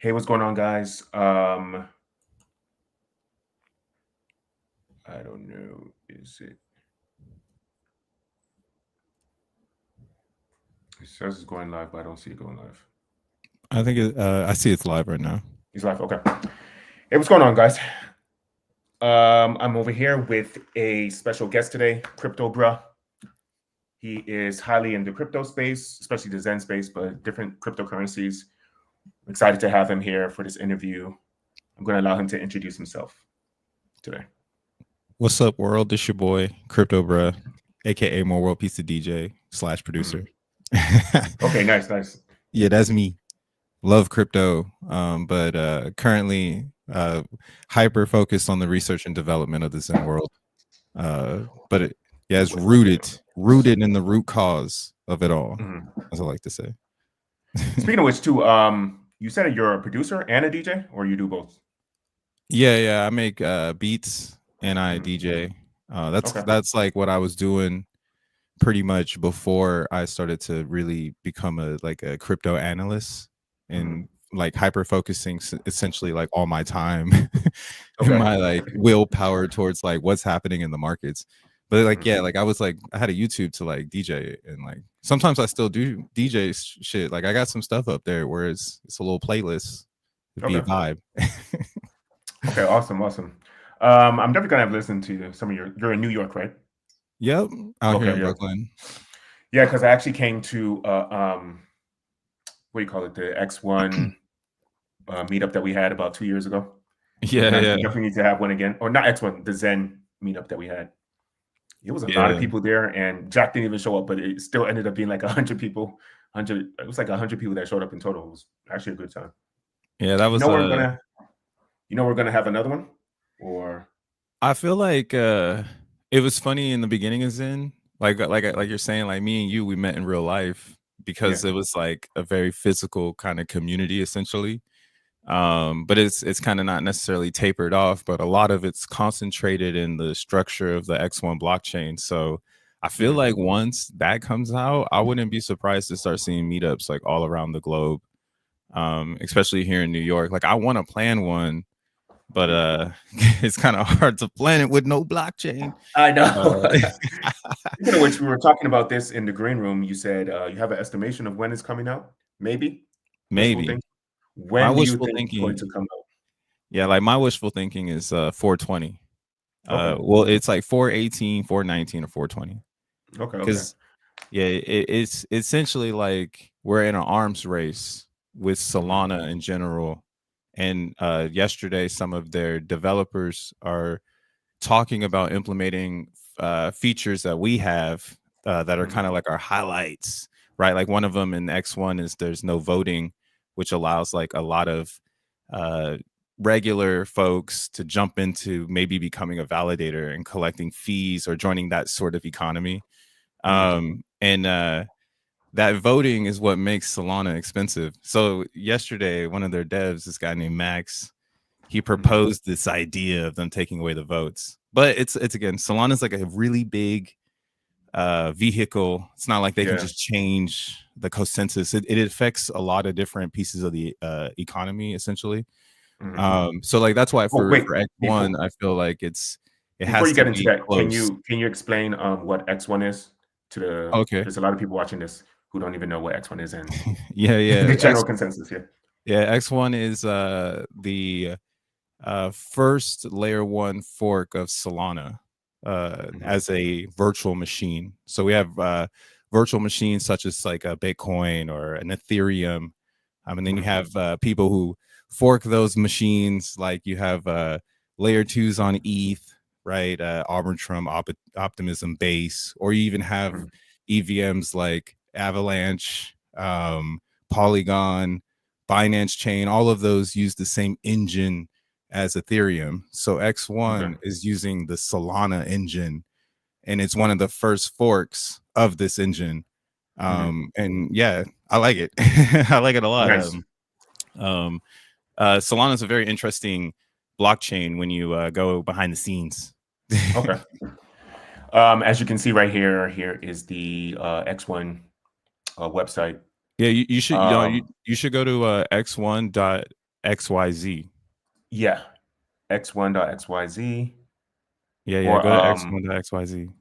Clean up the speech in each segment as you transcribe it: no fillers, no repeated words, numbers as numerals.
Hey, what's going on, guys? I don't know. Is it? It says it's going live, but I don't see it going live. I think I see it's live right now. It's live. Okay. Hey, what's going on, guys? I'm over here with a special guest today, CryptoBruhhh. He is highly in the crypto space, especially the Zen space, but different cryptocurrencies. I'm excited to have him here for this interview. I'm going to allow him to introduce himself today. What's up, world? It's your boy CryptoBruhhh, aka More World Pizza DJ / producer. Okay, nice. Yeah, that's me. Love crypto, but currently hyper focused on the research and development of the Zen world. But it's rooted in the root cause of it all, as I like to say. Speaking of which, too, you said you're a producer and a DJ, or you do both? Yeah, I make beats and I DJ. That's like what I was doing pretty much before I started to really become a crypto analyst and like hyper focusing essentially like all my time and my like willpower towards like what's happening in the markets. But like I had a YouTube to like DJ, and like sometimes I still do DJ shit. Like I got some stuff up there where it's a little playlist. It'd be a vibe. Okay, awesome. I'm definitely gonna have listened to some of you're in New York, right? Yep, out here in Brooklyn. Yeah, because I actually came to what do you call it, the X1 meetup that we had about 2 years ago. Yeah. We definitely need to have one again, or not X1, the Zen meetup that we had. It was a lot of people there, and Jack didn't even show up, but it still ended up being like 100 people. It was like 100 people that showed up in total. It was actually a good time. Yeah, that was. We're gonna have another one, or I feel like it was funny in the beginning of Zen, like you're saying, like me and you, we met in real life because it was like a very physical kind of community essentially. But it's kind of not necessarily tapered off, but a lot of it's concentrated in the structure of the X1 blockchain. So I feel like once that comes out, I wouldn't be surprised to start seeing meetups like all around the globe, especially here in New York. Like I want to plan one, but it's kind of hard to plan it with no blockchain. I know. Speaking of which, we were talking about this in the green room. You said you have an estimation of when it's coming out. Maybe. When do you think it's going to come out? Yeah, like my wishful thinking is 420. Well, it's like 418, 419, or 420. Okay. Because it's essentially like we're in an arms race with Solana in general. And yesterday, some of their developers are talking about implementing features that we have that are kind of like our highlights, right? Like one of them in X1 is there's no voting, which allows like a lot of regular folks to jump into maybe becoming a validator and collecting fees or joining that sort of economy. And that voting is what makes Solana expensive. So yesterday, one of their devs, this guy named Max, he proposed this idea of them taking away the votes. But it's again, Solana is like a really big vehicle. It's not like they can just change the consensus. It affects a lot of different pieces of the economy, essentially. So like that's why for X1, I feel like it has before you to get into be that, close. can you explain what X1 is to the there's a lot of people watching this who don't even know what X1 is in the general consensus here. Yeah, X1 is the first layer 1 fork of Solana as a virtual machine. So we have virtual machines such as like a Bitcoin or an Ethereum, and then you have people who fork those machines. Like you have layer 2s on ETH, right? Arbitrum, Optimism Base, or you even have EVMs like Avalanche, Polygon, Binance Chain. All of those use the same engine as Ethereum. So X1 is using the Solana engine, and it's one of the first forks of this engine. And yeah, I like it. I like it a lot. Nice. Solana is a very interesting blockchain when you go behind the scenes. Okay. As you can see right here, here is the X1 website. Yeah, you should you should go to x1.io. XYZ. Yeah, x1.xyz. Yeah, Or go to x1.xyz.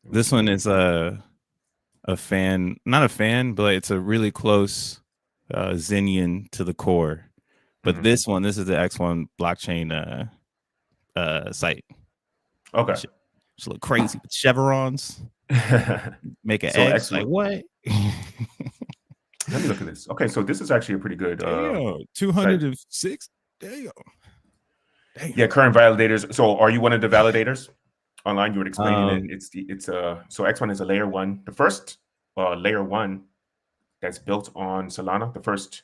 This one is a fan, not a fan, but it's a really close Xenian to the core. But this is the X1 blockchain site. Okay. Just look crazy with chevrons. Make an So X. excellent. Like what? Let me look at this. Okay, so this is actually a pretty good. 206. Damn. Yeah, current validators. So, are you one of the validators online? You were explaining it. So X1 is a layer one, the first layer one that's built on Solana. The first.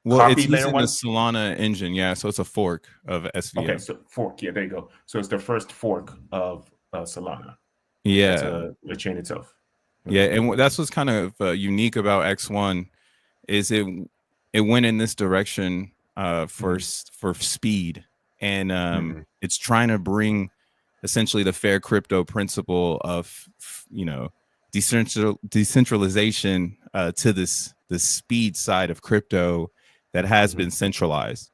Well, it's using the Solana engine, yeah. So it's a fork of SVM. Okay, so fork. Yeah, there you go. So it's the first fork of Solana. Yeah, that's the chain itself. Yeah, and that's what's kind of unique about X1 is it went in this direction for speed, and it's trying to bring essentially the fair crypto principle of decentralization to this speed side of crypto that has been centralized,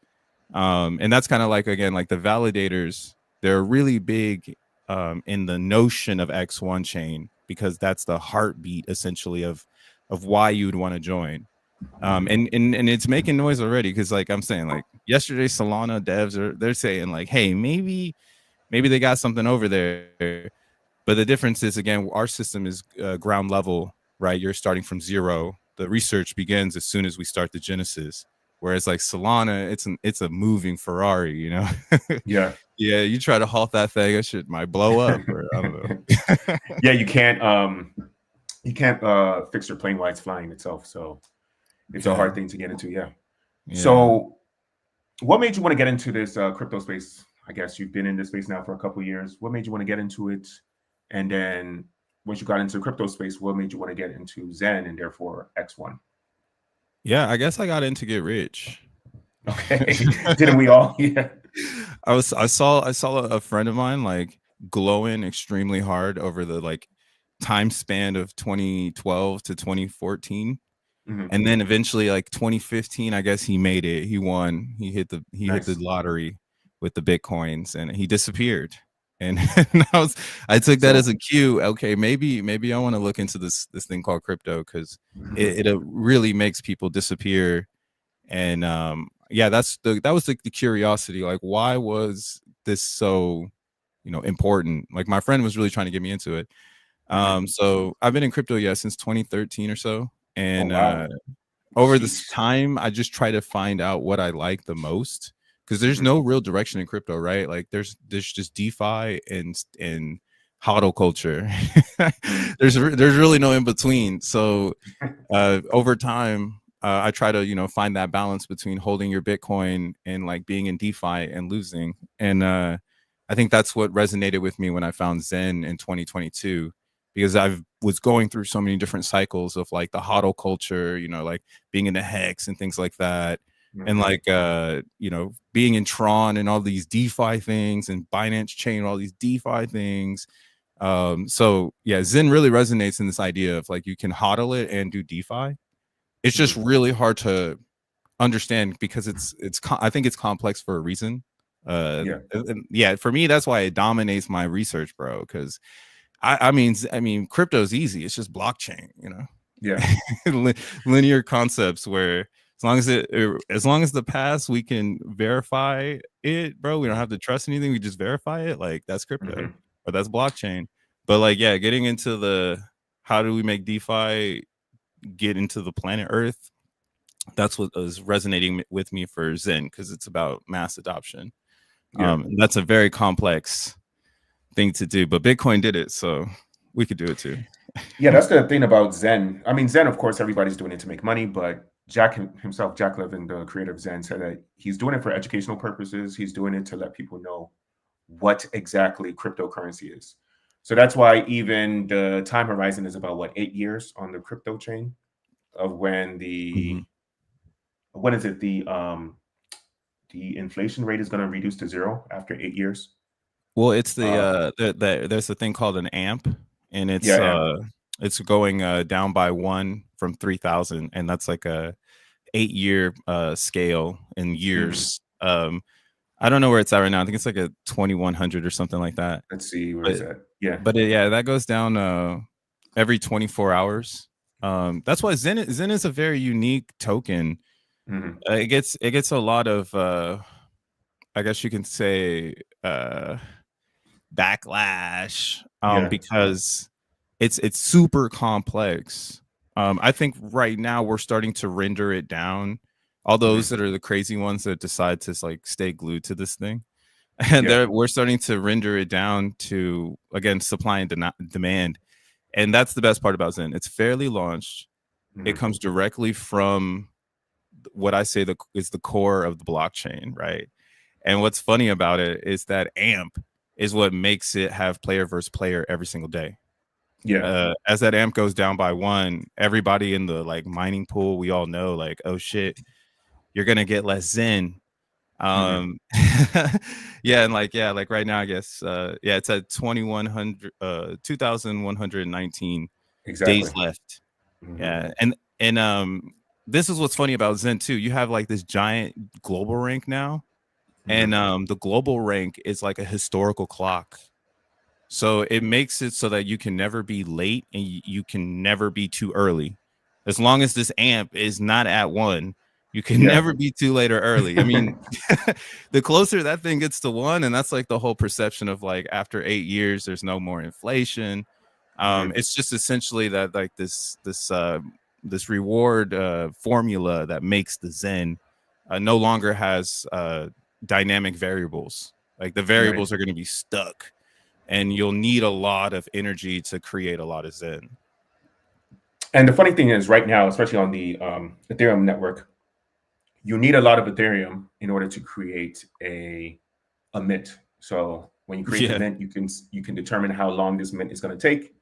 and that's kind of like, again, like the validators. They're really big in the notion of X1 chain, because that's the heartbeat essentially of why you would want to join. And it's making noise already, because like I'm saying, like yesterday Solana devs they're saying like, hey, maybe they got something over there. But the difference is, again, our system is ground level, right? You're starting from zero. The research begins as soon as we start the genesis. Whereas like Solana, it's a moving Ferrari, you know? Yeah. Yeah, you try to halt that thing, that shit might blow up, or I don't know. Yeah, you can't fix your plane while it's flying itself. So it's a hard thing to get into. Yeah. So what made you want to get into this crypto space? I guess you've been in this space now for a couple of years. What made you want to get into it? And then once you got into the crypto space, what made you want to get into Xen and therefore X1? Yeah, I guess I got in to get rich. Okay. Didn't we all? Yeah. I saw a friend of mine like glowing extremely hard over the like time span of 2012 to 2014. And then eventually like 2015, I guess he made it. He won. He hit the lottery with the Bitcoins, and he disappeared. And I took that as a cue. Okay, maybe I want to look into this thing called crypto, because it really makes people disappear. And yeah, that was the curiosity. Like, why was this so important? Like, my friend was really trying to get me into it. So I've been in crypto since 2013 or so. And over this time, I just try to find out what I like the most, because there's no real direction in crypto, right? Like there's just DeFi and hodl culture. there's really no in between. So over time, I try to find that balance between holding your Bitcoin and like being in DeFi and losing. And I think that's what resonated with me when I found Xen in 2022. Because I was going through so many different cycles of like the hodl culture, like being in the hex and things like that. And like, being in Tron and all these DeFi things, and Binance Chain, all these DeFi things. So yeah, Xen really resonates in this idea of like, you can hodl it and do DeFi. It's just really hard to understand, because I think it's complex for a reason. Yeah, for me, that's why it dominates my research, bro. Because I mean, crypto is easy. It's just blockchain, Yeah. Linear concepts where as long as the past we can verify it, bro. We don't have to trust anything. We just verify it. Like, that's crypto or that's blockchain. But like, yeah, getting into the how do we make DeFi get into the planet Earth? That's what was resonating with me for Xen, because it's about mass adoption. That's a very complex thing to do, but Bitcoin did it, so we could do it too. Yeah, that's the thing about Xen. I mean, Xen, of course, everybody's doing it to make money, but Jack Levin, the creator of Xen, said that he's doing it for educational purposes. He's doing it to let people know what exactly cryptocurrency is. So that's why even the time horizon is about 8 years on the crypto chain of when the what is it, the inflation rate is going to reduce to zero after 8 years. Well, it's there's a thing called an AMP, and it's going down by 1 from 3,000, and that's like 8-year scale in Mm-hmm. years. I don't know where it's at right now. I think it's like a 2100 or something like that. Let's see where But is that. Yeah. yeah, that goes down every 24 hours. That's why Zen is a very unique token. Mm-hmm. It gets a lot of I guess you can say backlash Yeah. because it's super complex. I think right now we're starting to render it down. All those Mm-hmm. that are the crazy ones that decide to like stay glued to this thing, and Yeah. we're starting to render it down to, again, supply and demand. And that's the best part about Zen. It's fairly launched. It Mm-hmm. comes directly from what I say is the core of the blockchain, right? And what's funny about it is that AMP is what makes it have player versus player every single day. Yeah. As that AMP goes down by one, everybody in the like mining pool, we all know like, oh shit, you're gonna get less Zen. Mm-hmm. Yeah, and like right now, I guess yeah, it's at 2119 days Exactly. left. Mm-hmm. Yeah, and this is what's funny about Zen too. You have like this giant global rank now, and Mm-hmm. the global rank is like a historical clock. So it makes it so that you can never be late and you can never be too early. As long as this AMP is not at one, you can Yeah. never be too late or early. I mean, the closer that thing gets to one, and that's like the whole perception of like after 8 years, there's no more inflation. Mm-hmm. It's just essentially that like this reward formula that makes the Zen no longer has dynamic variables. Like the Right. variables are going to be stuck, and you'll need a lot of energy to create a lot of Zen. And the funny thing is, right now, especially on the Ethereum network, you need a lot of Ethereum in order to create a mint. So when you create the Yeah, mint, you can determine how long this mint is going to take.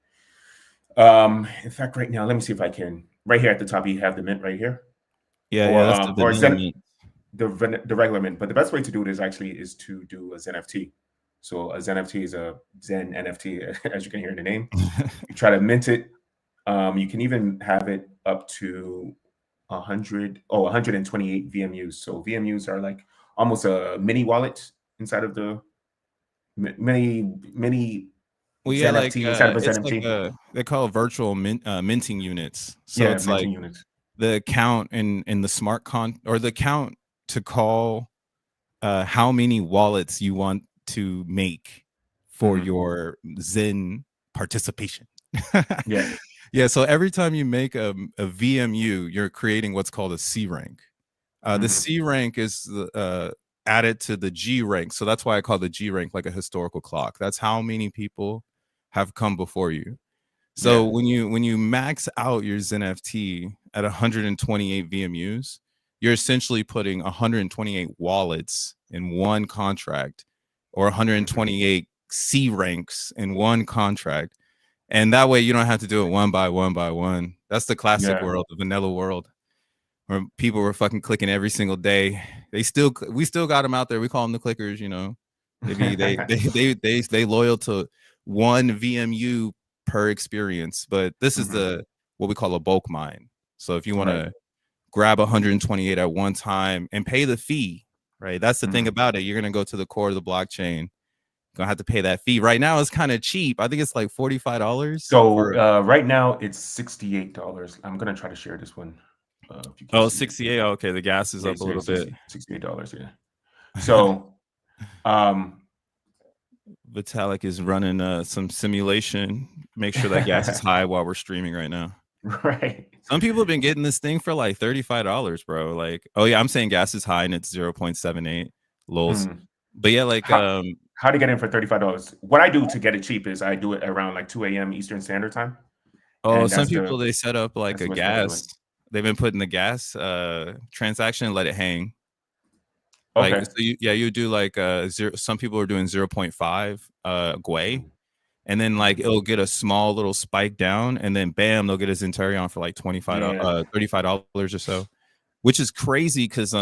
In fact, right now, let me see if I can. Right here at the top, you have the mint right here, yeah, that's the or vanilla mint. the regular mint. But the best way to do it is to do a Zen NFT. So a Zen NFT is a Zen NFT, as you can hear in the name. You try to mint it. You can even have it up to 128 VMUs. So VMUs are like almost a mini wallet inside of the mini Well, yeah, Zen like FT inside of a Zen it's like FT. they call it virtual minting units. So Yeah, it's like minting units. the count in the smart or the count to call how many wallets you want to make for Mm-hmm. your Zen participation. Yeah. Yeah, so every time you make a VMU, you're creating what's called a C rank. The Mm-hmm. C rank is added to the G rank. So that's why I call the G rank like a historical clock. That's how many people have come before you. So Yeah. when you max out your Zen FT at 128 VMUs, you're essentially putting 128 wallets in one contract, or Mm-hmm. 128 C ranks in one contract. And that way you don't have to do it one by one by one. That's the classic Yeah. world, the vanilla world, where people were fucking clicking every single day. We still got them out there. We call them the clickers, you know. They loyal to one VMU per experience, but this is Mm-hmm. the what we call a bulk mine. So if you want Right. to grab 128 at one time and pay the fee, right? That's the thing Mm-hmm. about it. You're gonna go to the core of the blockchain. Gonna have to pay that fee. Right now, it's kind of cheap. I think it's like $45 So for right now it's $68. I'm gonna try to share this one. If you can oh see it. 68. Okay, the gas is Yeah, up it's a here, little bit. $68. Yeah. So um Vitalik is running some simulation. Make sure that gas is high while we're streaming right now. right. Some people have been getting this thing for like $35, bro. Like, oh yeah, I'm saying gas is high and it's 0.78 lols. Mm. But yeah, like How to get in for $35? What I do to get it cheap is I do it around like 2 a.m. Eastern Standard Time, oh, and some people they set up like that's the a best way to do it. gas. They've been putting the gas transaction and let it hang. Like Okay. so you do like zero, some people are doing 0.5 gwei, Mhm. and then like Mhm. it'll get a small little spike down, and then bam, they'll get a Zentarion for like Yeah. $35 or so, which is crazy because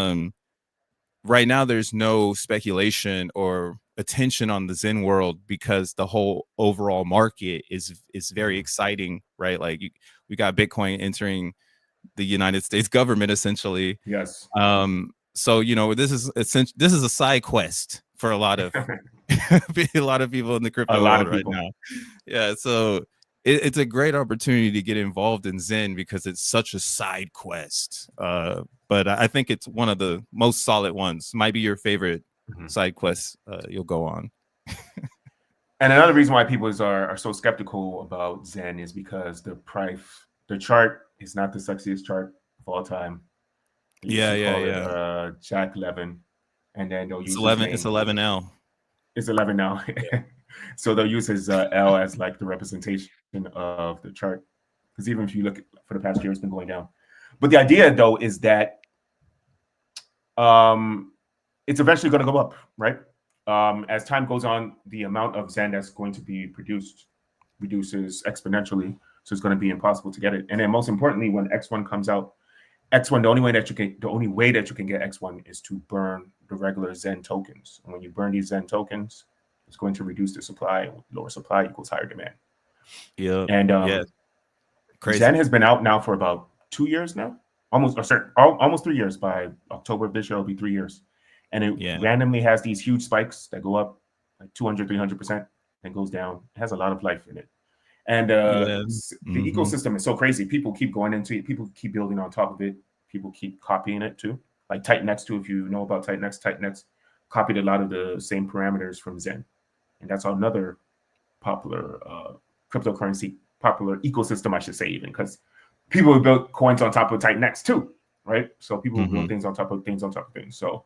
right now there's no speculation or attention on the Zen world because the whole overall market is very Mhm. exciting, right? Like we got Bitcoin entering the United States government, essentially. Yes. So this is a side quest for a lot of a lot of people in the A crypto lot world of right people. now. Yeah, so it's a great opportunity to get involved in Xen because it's such a side quest. But I think it's one of the most solid ones. Might be your favorite side quest you'll go on. And another reason why people are so skeptical about Xen is because the chart is not the sexiest chart of all time. They used to call it Jack 11, and then they'll use 11. his It's name. 11L. It's 11 now. So they'll use his L as like the representation of the chart. Because even if you look for the past year, it's been going down. But the idea, though, is that it's eventually going to go up, right? As time goes on, the amount of Xen that's going to be produced reduces exponentially. So it's going to be impossible to get it. And then most importantly, when X1 comes out, X1, the only way that you can get X1 is to burn the regular Xen tokens. And when you burn these Xen tokens, it's going to reduce the supply. Lower supply equals higher demand. Yeah. And crazy. Xen has been out now for about 2 years now, almost 3 years. By October of this year, it'll be 3 years. And it randomly has these huge spikes that go up like 200, 300%, and goes down. It has a lot of life in it. And the ecosystem is so crazy. People keep going into it. People keep building on top of it. People keep copying it too. Like TitanX too, if you know about TitanX copied a lot of the same parameters from Xen. And that's another popular cryptocurrency, popular ecosystem, I should say, even because people have built coins on top of TitanX too, right? So people build things on top of things on top of things. So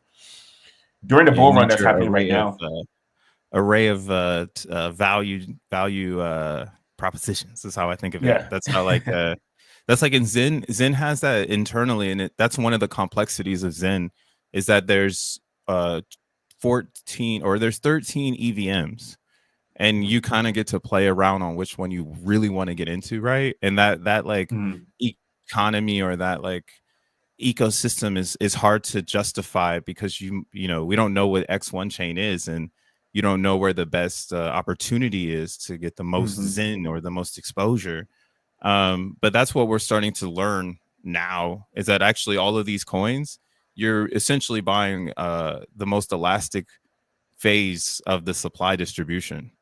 during the bull run that's happening right now, array of value propositions is how I think of it. That's how that's like in Xen has that internally, and that's one of the complexities of Xen is that there's 13 EVMs, and you kind of get to play around on which one you really want to get into, right? And that like economy or that like ecosystem is hard to justify because we don't know what X1 chain is, and you don't know where the best opportunity is to get the most Xen or the most exposure. But that's what we're starting to learn now, is that actually all of these coins, you're essentially buying the most elastic phase of the supply distribution.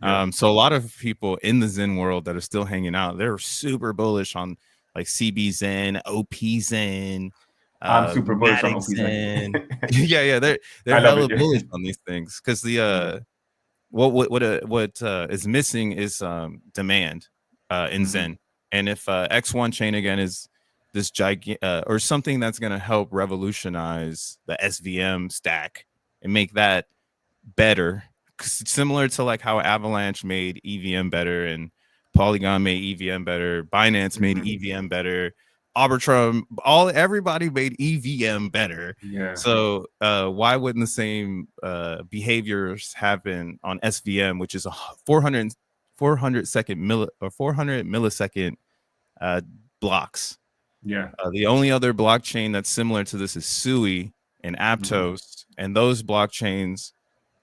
So a lot of people in the Xen world that are still hanging out, they're super bullish on like CB Xen, OP Xen. I'm super bullish on OP Xen. they're hella bullish on these things because the what is missing is demand in Xen. And if X1 chain again is this or something that's going to help revolutionize the SVM stack and make that better, similar to like how Avalanche made EVM better and Polygon made EVM better, Binance made EVM better, Arbitrum, everybody made EVM better. So why wouldn't the same behaviors happen on SVM, which is a 400 millisecond blocks? The only other blockchain that's similar to this is Sui and Aptos, and those blockchains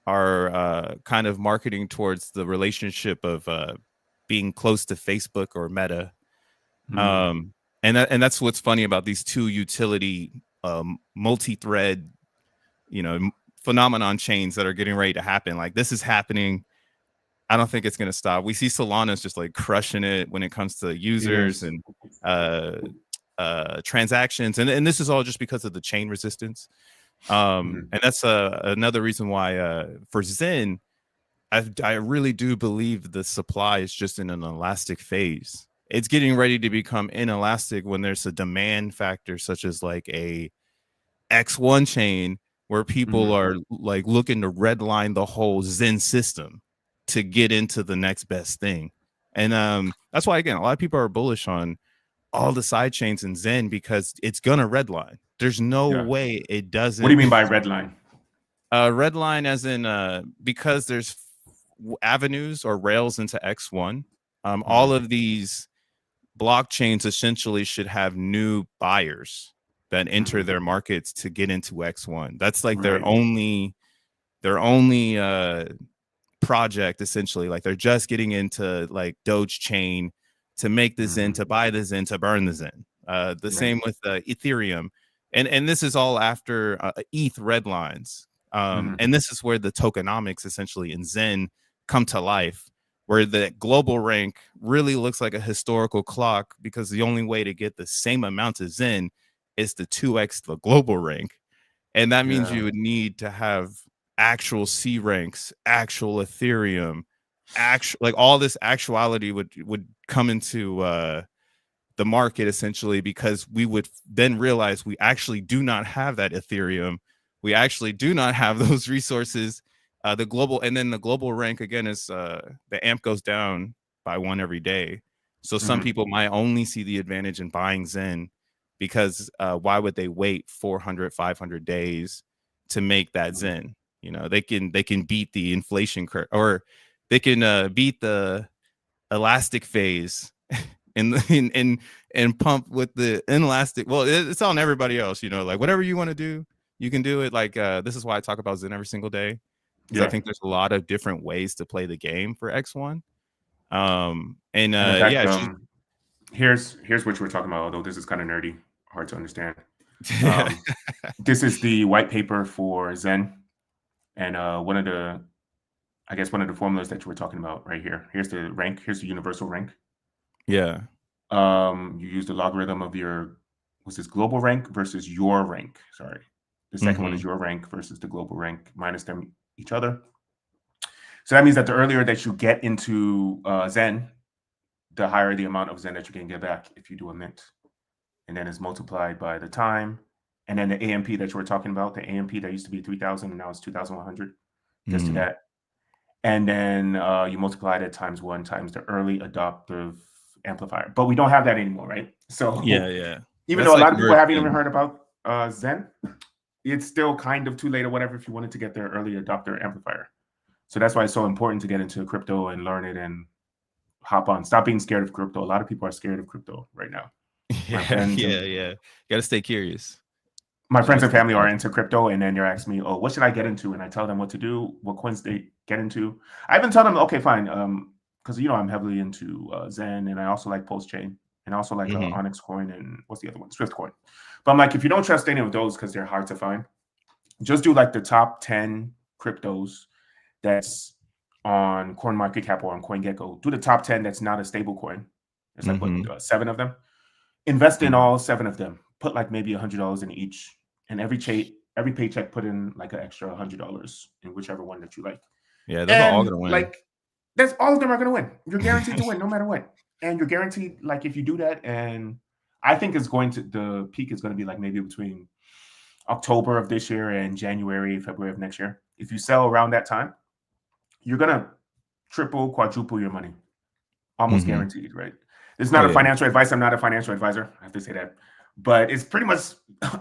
are kind of marketing towards the relationship of being close to Facebook or Meta. And that's what's funny about these two utility multi-thread, phenomenon chains that are getting ready to happen. Like this is happening. I don't think it's going to stop. We see Solana's just like crushing it when it comes to users and transactions. And this is all just because of the chain resistance. And that's another reason why for Xen, I really do believe the supply is just in an elastic phase. It's getting ready to become inelastic when there's a demand factor, such as like a X1 chain, where people are like looking to redline the whole Xen system to get into the next best thing. And that's why, again, a lot of people are bullish on all the side chains in Xen because it's gonna redline. There's no way it doesn't. What do you mean by redline? Redline as in because there's avenues or rails into X1. All of these blockchains essentially should have new buyers that enter their markets to get into X1. That's like their only project, essentially. Like they're just getting into like Doge chain to make the Xen, to buy the Xen, to burn the Xen. The same with Ethereum, and this is all after ETH red lines. And this is where the tokenomics essentially in Xen come to life, where the global rank really looks like a historical clock, because the only way to get the same amount of Xen is to 2x the global rank. And that means you would need to have actual C ranks, actual Ethereum, like all this actuality would come into the market essentially, because we would then realize we actually do not have that Ethereum. We actually do not have those resources. The global rank again is the AMP goes down by 1 every day. So some people might only see the advantage in buying Xen, because why would they wait 400, 500 days to make that Xen? You know, they can beat the inflation curve, or they can beat the elastic phase and pump with the inelastic. Well, it's on everybody else, you know, like whatever you want to do, you can do it. Like this is why I talk about Xen every single day, because I think there's a lot of different ways to play the game for X1. In fact, here's what you were talking about, although this is kind of nerdy, hard to understand. This is the white paper for Xen, and one of the formulas that you were talking about right here. Here's the rank. Here's the universal rank. Yeah. You use the logarithm of your, what's this, global rank versus your rank. Sorry. The second one is your rank versus the global rank, minus them each other. So that means that the earlier that you get into Xen, the higher the amount of Xen that you can get back if you do a mint. And then it's multiplied by the time. And then the AMP that you were talking about, the AMP that used to be 3,000 and now it's 2,100. Just to that. And then you multiply that times 1 times the early adoptive amplifier. But we don't have that anymore, right? So even though a lot of people haven't even heard about Xen, it's still kind of too late or whatever if you wanted to get their early adopter amplifier. So that's why it's so important to get into crypto and learn it and hop on. Stop being scared of crypto. A lot of people are scared of crypto right now. You gotta stay curious. My friends and family are into crypto, and then they're asking me, oh, what should I get into? And I tell them what to do, what coins they get into. I even tell them, okay, fine, because you know I'm heavily into Xen, and I also like Pulsechain, and I also like Onyx Coin, and what's the other one? Swift Coin. But I'm like, if you don't trust any of those because they're hard to find, just do like the top 10 cryptos that's on CoinMarketCap or on CoinGecko. Do the top 10 that's not a stable coin. There's like what, 7 of them. Invest in all 7 of them. Put like maybe $100 in each, and every paycheck put in like an extra $100 in whichever one that you like. Yeah, they're all gonna win. Like that's all of them are gonna win. You're guaranteed to win no matter what, and you're guaranteed, like, if you do that. And I think the peak is going to be like maybe between October of this year and January, February of next year. If you sell around that time, you're gonna triple, quadruple your money, almost guaranteed, right? It's not a financial advice. I'm not a financial advisor. I have to say that. But it's pretty much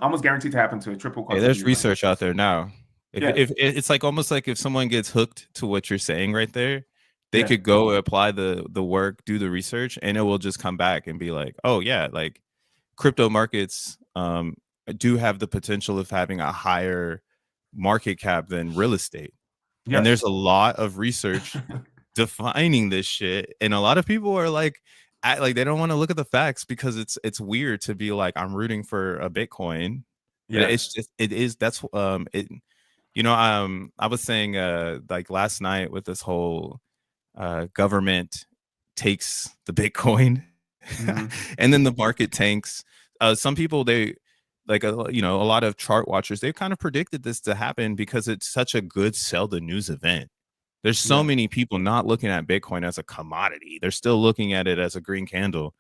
almost guaranteed to happen to a triple. Hey, there's research out there now. If it's like almost like if someone gets hooked to what you're saying right there, they could go apply the work, do the research, and it will just come back and be like, oh yeah, like crypto markets do have the potential of having a higher market cap than real estate. Yes. And there's a lot of research defining this shit, and a lot of people are like they don't want to look at the facts because it's weird to be like, I'm rooting for a Bitcoin. Yeah, it's just that's you know, I was saying like last night with this whole government takes the Bitcoin and then the market tanks. Some people, they like you know, a lot of chart watchers, they've kind of predicted this to happen because it's such a good sell the news event. There's so many people not looking at Bitcoin as a commodity. They're still looking at it as a green candle.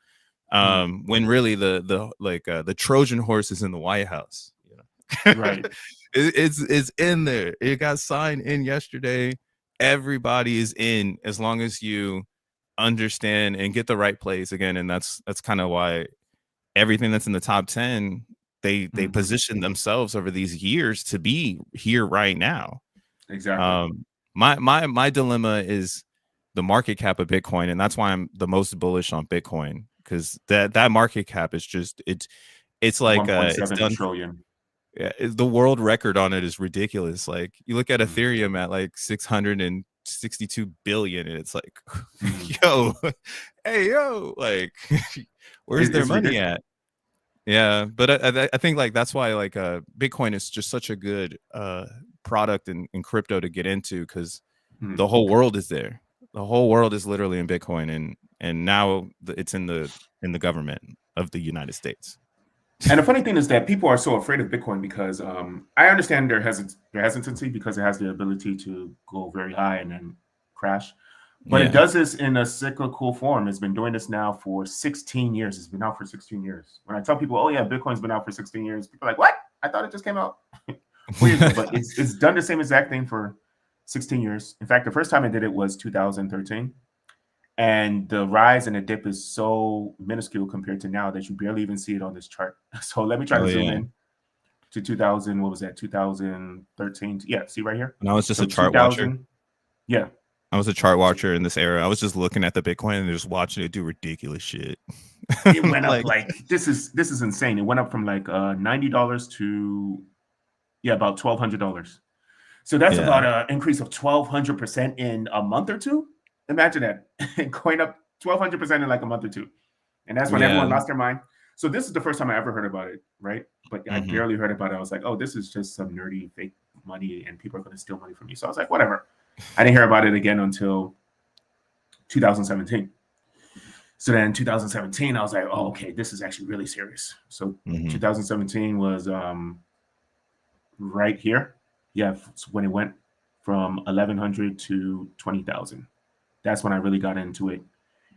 When really the Trojan horse is in the White House. You know? Right. It's in there. It got signed in yesterday. Everybody is in, as long as you understand and get the right plays again. And that's kind of why everything that's in the top 10, they position themselves over these years to be here right now. Exactly. My dilemma is the market cap of Bitcoin, and that's why I'm the most bullish on Bitcoin, because that market cap is just it's like 1.7 trillion. Yeah, the world record on it is ridiculous. Like you look at Ethereum at like 662 billion, and it's like, yo, hey yo, like where's their money at? Yeah, but I think like that's why like Bitcoin is just such a good product in crypto to get into, because the whole world is there. The whole world is literally in Bitcoin, and now it's in the government of the United States. And the funny thing is that people are so afraid of Bitcoin because I understand their hesitancy because it has the ability to go very high and then crash. But it does this in a cyclical form. It's been doing this now for 16 years. It's been out for 16 years. When I tell people, oh yeah, Bitcoin's been out for 16 years, people are like, what? I thought it just came out 4 years ago. But it's done the same exact thing for 16 years. In fact, the first time I did it was 2013. And the rise and the dip is so minuscule compared to now that you barely even see it on this chart. So let me try to zoom in to 2000. What was that? 2013. Yeah, see right here. And I was just a chart watcher. Yeah, I was a chart watcher in this era. I was just looking at the Bitcoin and just watching it do ridiculous shit. It went up like this is insane. It went up from like $90 to about $1,200. So that's about an increase of 1,200% in a month or two. Imagine that going up 1,200% in like a month or two, and that's when everyone lost their mind. So this is the first time I ever heard about it, right? But I barely heard about it. I was like, oh, this is just some nerdy fake money, and people are going to steal money from me. So I was like, whatever. I didn't hear about it again until 2017. So then 2017, I was like, oh, okay, this is actually really serious. So 2017 was right here. Yeah, when it went from 1,100 to 20,000. That's when I really got into it.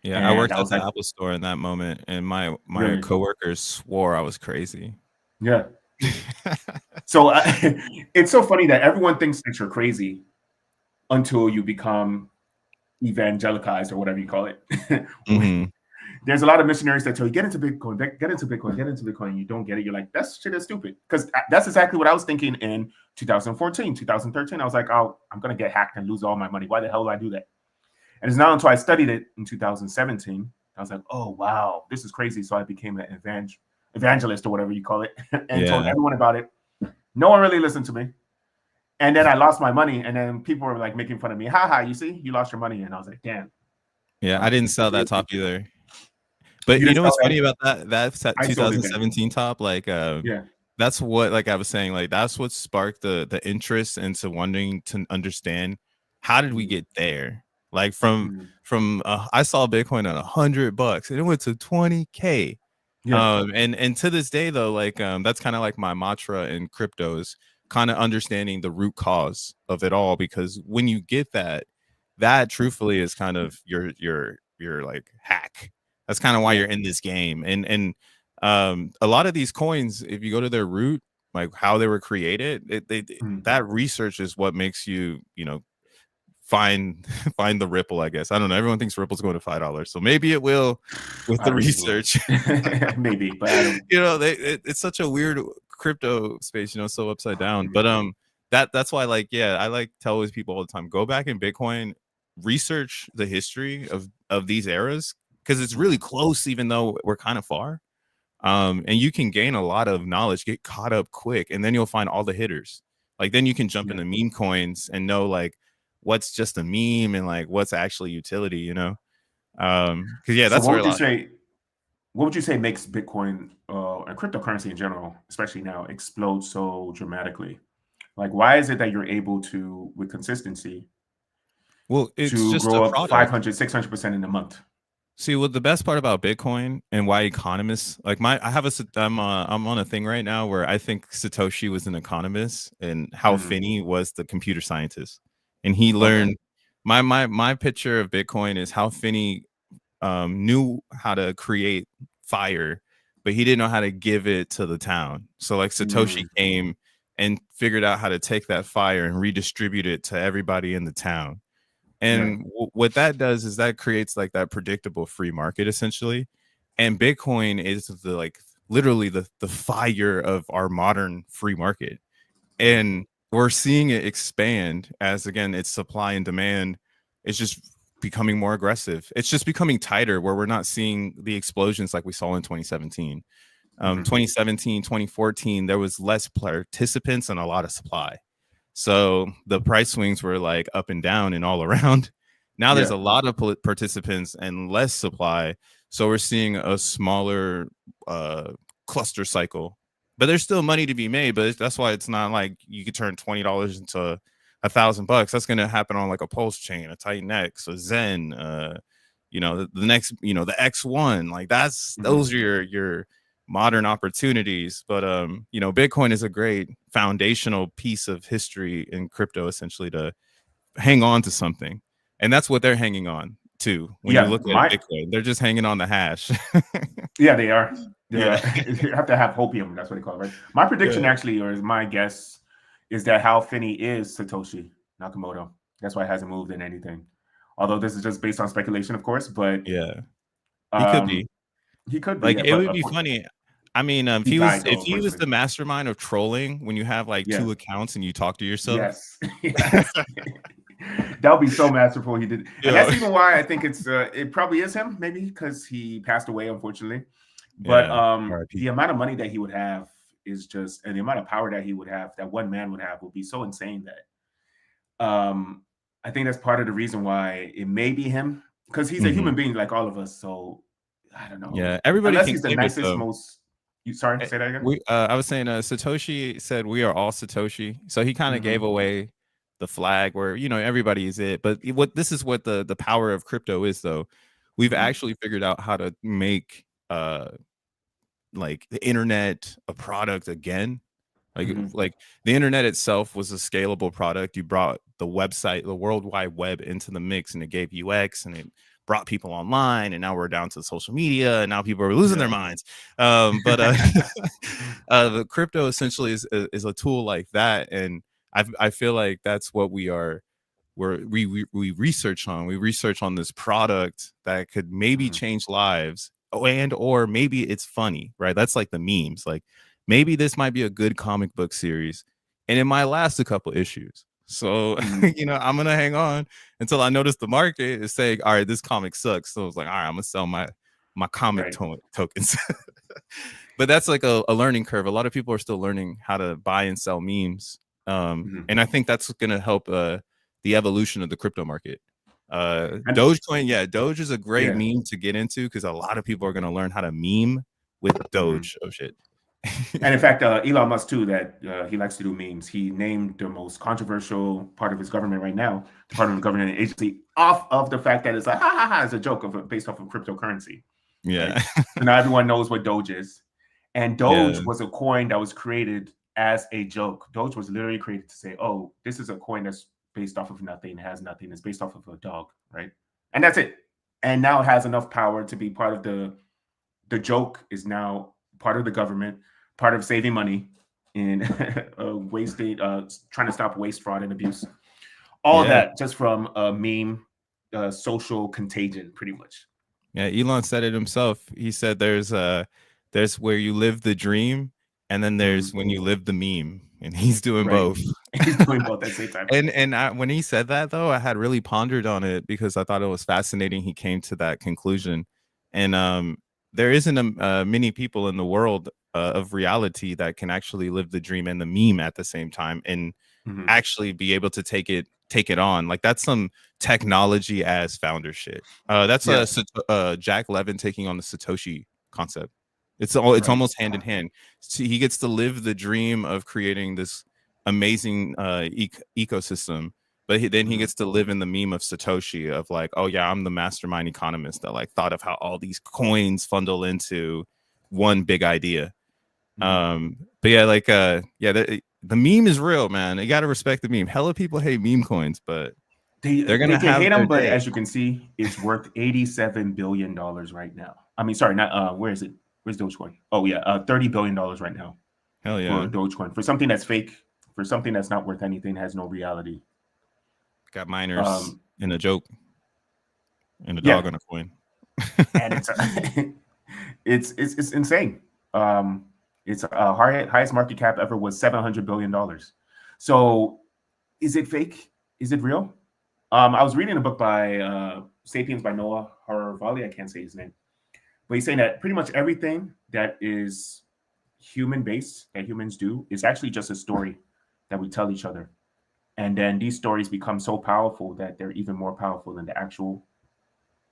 Yeah, and I worked at the Apple store in that moment, and my coworkers swore I was crazy. Yeah. So it's so funny that everyone thinks that you're crazy until you become evangelicized or whatever you call it. There's a lot of missionaries that tell you, get into Bitcoin, get into Bitcoin, get into Bitcoin. You don't get it. You're like, that shit is stupid. Because that's exactly what I was thinking in 2014, 2013. I was like, oh, I'm going to get hacked and lose all my money. Why the hell would I do that? And it's not until I studied it in 2017, I was like, oh, wow, this is crazy. So I became an evangelist or whatever you call it and told everyone about it. No one really listened to me. And then I lost my money. And then people were like making fun of me. Ha, you see, you lost your money. And I was like, damn. Yeah, I didn't sell that top either. But you know what's funny about that 2017 top? Like, that's what, like I was saying, like that's what sparked the interest into wanting to understand how did we get there? Like from I saw Bitcoin at $100 and it went to 20K. And to this day though, like that's kind of like my mantra in cryptos, kind of understanding the root cause of it all, because when you get that truthfully is kind of your like hack. That's kind of why you're in this game. And a lot of these coins, if you go to their root, like how they were created, that research is what makes you find the Ripple, I guess. I don't know. Everyone thinks Ripple's going to $5, so maybe it will with the research. Maybe, but I don't... it's such a weird crypto space, so upside down. But that's why, like, I like tell these people all the time, go back in Bitcoin, research the history of these eras, because it's really close, even though we're kind of far. And you can gain a lot of knowledge, get caught up quick, and then you'll find all the hitters. Like then you can jump into meme coins and know like what's just a meme and like what's actually utility, because that's what would you say makes Bitcoin and cryptocurrency in general, especially now, explode so dramatically? Like, why is it that you're able to, with consistency, it's just grow up 500, 600% in a month? See, what the best part about Bitcoin and why economists like I'm on a thing right now where I think Satoshi was an economist and Hal Finney was the computer scientist. And he learned my picture of Bitcoin is Hal Finney knew how to create fire, but he didn't know how to give it to the town. So like Satoshi came and figured out how to take that fire and redistribute it to everybody in the town. And what that does is that creates like that predictable free market essentially. And Bitcoin is literally the fire of our modern free market. And we're seeing it expand as, again, its supply and demand is just becoming more aggressive. It's just becoming tighter where we're not seeing the explosions like we saw in 2017. 2017, 2014, there was less participants and a lot of supply. So the price swings were like up and down and all around. Now there's a lot of participants and less supply. So we're seeing a smaller cluster cycle. But there's still money to be made. But that's why it's not like you could turn $20 into $1,000. That's going to happen on like a Pulsechain, a TitanX, a Xen, you know, the next, you know, the X1. Like that's those are your modern opportunities. But you know, Bitcoin is a great foundational piece of history in crypto, essentially, to hang on to something. And that's what they're hanging on to. When you look at Bitcoin, they're just hanging on the hash. Yeah, they are. Yeah. You have to have hopium. That's what they call it, right? My prediction actually, or is my guess, is that 𝐿𝘊𝑳𝑡 is Satoshi Nakamoto. That's why it hasn't moved in anything. Although this is just based on speculation, of course. But yeah, he could be. He could be. Like, yeah, it would be funny. I mean, if he was the mastermind of trolling, when you have like two accounts and you talk to yourself. Yes. That would be so masterful. He did. And that's even why I think it probably is him, maybe because he passed away, unfortunately. But the amount of money that he would have is just, and the amount of power that he would have, that one man would have, would be so insane that I think that's part of the reason why it may be him, because he's a human being like all of us. So I don't know. Yeah, everybody unless can he's the nicest, most. Sorry, say that again. I was saying Satoshi said we are all Satoshi, so he kind of gave away the flag where, you know, everybody is it. But this is what the power of crypto is, though. We've actually figured out how to make like the internet a product again. Like the internet itself was a scalable product. You brought the website, the World Wide Web, into the mix, and it gave UX, and it brought people online, and now we're down to social media, and now people are losing their minds. But the crypto essentially is a tool like that, and I feel like that's what we research on. We research on this product that could maybe change lives, or maybe it's funny, right? That's like the memes. Like, maybe this might be a good comic book series, and it might last a couple issues. So, you know, I'm going to hang on until I notice the market is saying, all right, this comic sucks. So I was like, all right, I'm going to sell my comic tokens. But that's like a learning curve. A lot of people are still learning how to buy and sell memes. And I think that's going to help the evolution of the crypto market. Dogecoin, Doge is a great meme to get into, because a lot of people are going to learn how to meme with Doge. Oh, shit. And in fact, Elon Musk too, that he likes to do memes. He named the most controversial part of his government right now, Department of Government Agency, off of the fact that it's like, it's a joke based off of cryptocurrency. Yeah. Right? So now everyone knows what Doge is. And Doge was a coin that was created as a joke. Doge was literally created to say, oh, this is a coin that's based off of nothing, has nothing, it's based off of a dog, right? And that's it. And now it has enough power to be part of the joke, is now part of the government, part of saving money in wasting, trying to stop waste, fraud, and abuse. All that just from a meme, social contagion, pretty much. Yeah, Elon said it himself. He said there's where you live the dream, and then there's when you live the meme, and he's doing both. He's doing both at the same time. And when he said that, though, I had really pondered on it, because I thought it was fascinating. He came to that conclusion, and there isn't many people in the world of reality that can actually live the dream and the meme at the same time, and actually be able to take it on. Like, that's some technology as founder shit. That's Jack Levin taking on the Satoshi concept. It's almost hand in hand. So he gets to live the dream of creating this amazing ecosystem, but then he gets to live in the meme of Satoshi, of like, oh yeah, I'm the mastermind economist that like thought of how all these coins bundle into one big idea. But yeah, like the meme is real, man. You got to respect the meme. Hella people hate meme coins, but they're gonna hate them. But as you can see, it's worth $87 billion right now. I mean, sorry, not where is it? Where's Dogecoin? Oh yeah, $30 billion right now. Hell yeah, for Dogecoin, for something that's fake, for something that's not worth anything, has no reality. Got miners in a joke, and a dog on a coin, and it's insane. Its highest market cap ever was $700 billion. So, is it fake? Is it real? I was reading a book by *Sapiens* by Noah Harari. I can't say his name, but he's saying that pretty much everything that is human-based, that humans do, is actually just a story that we tell each other. And then these stories become so powerful that they're even more powerful than the actual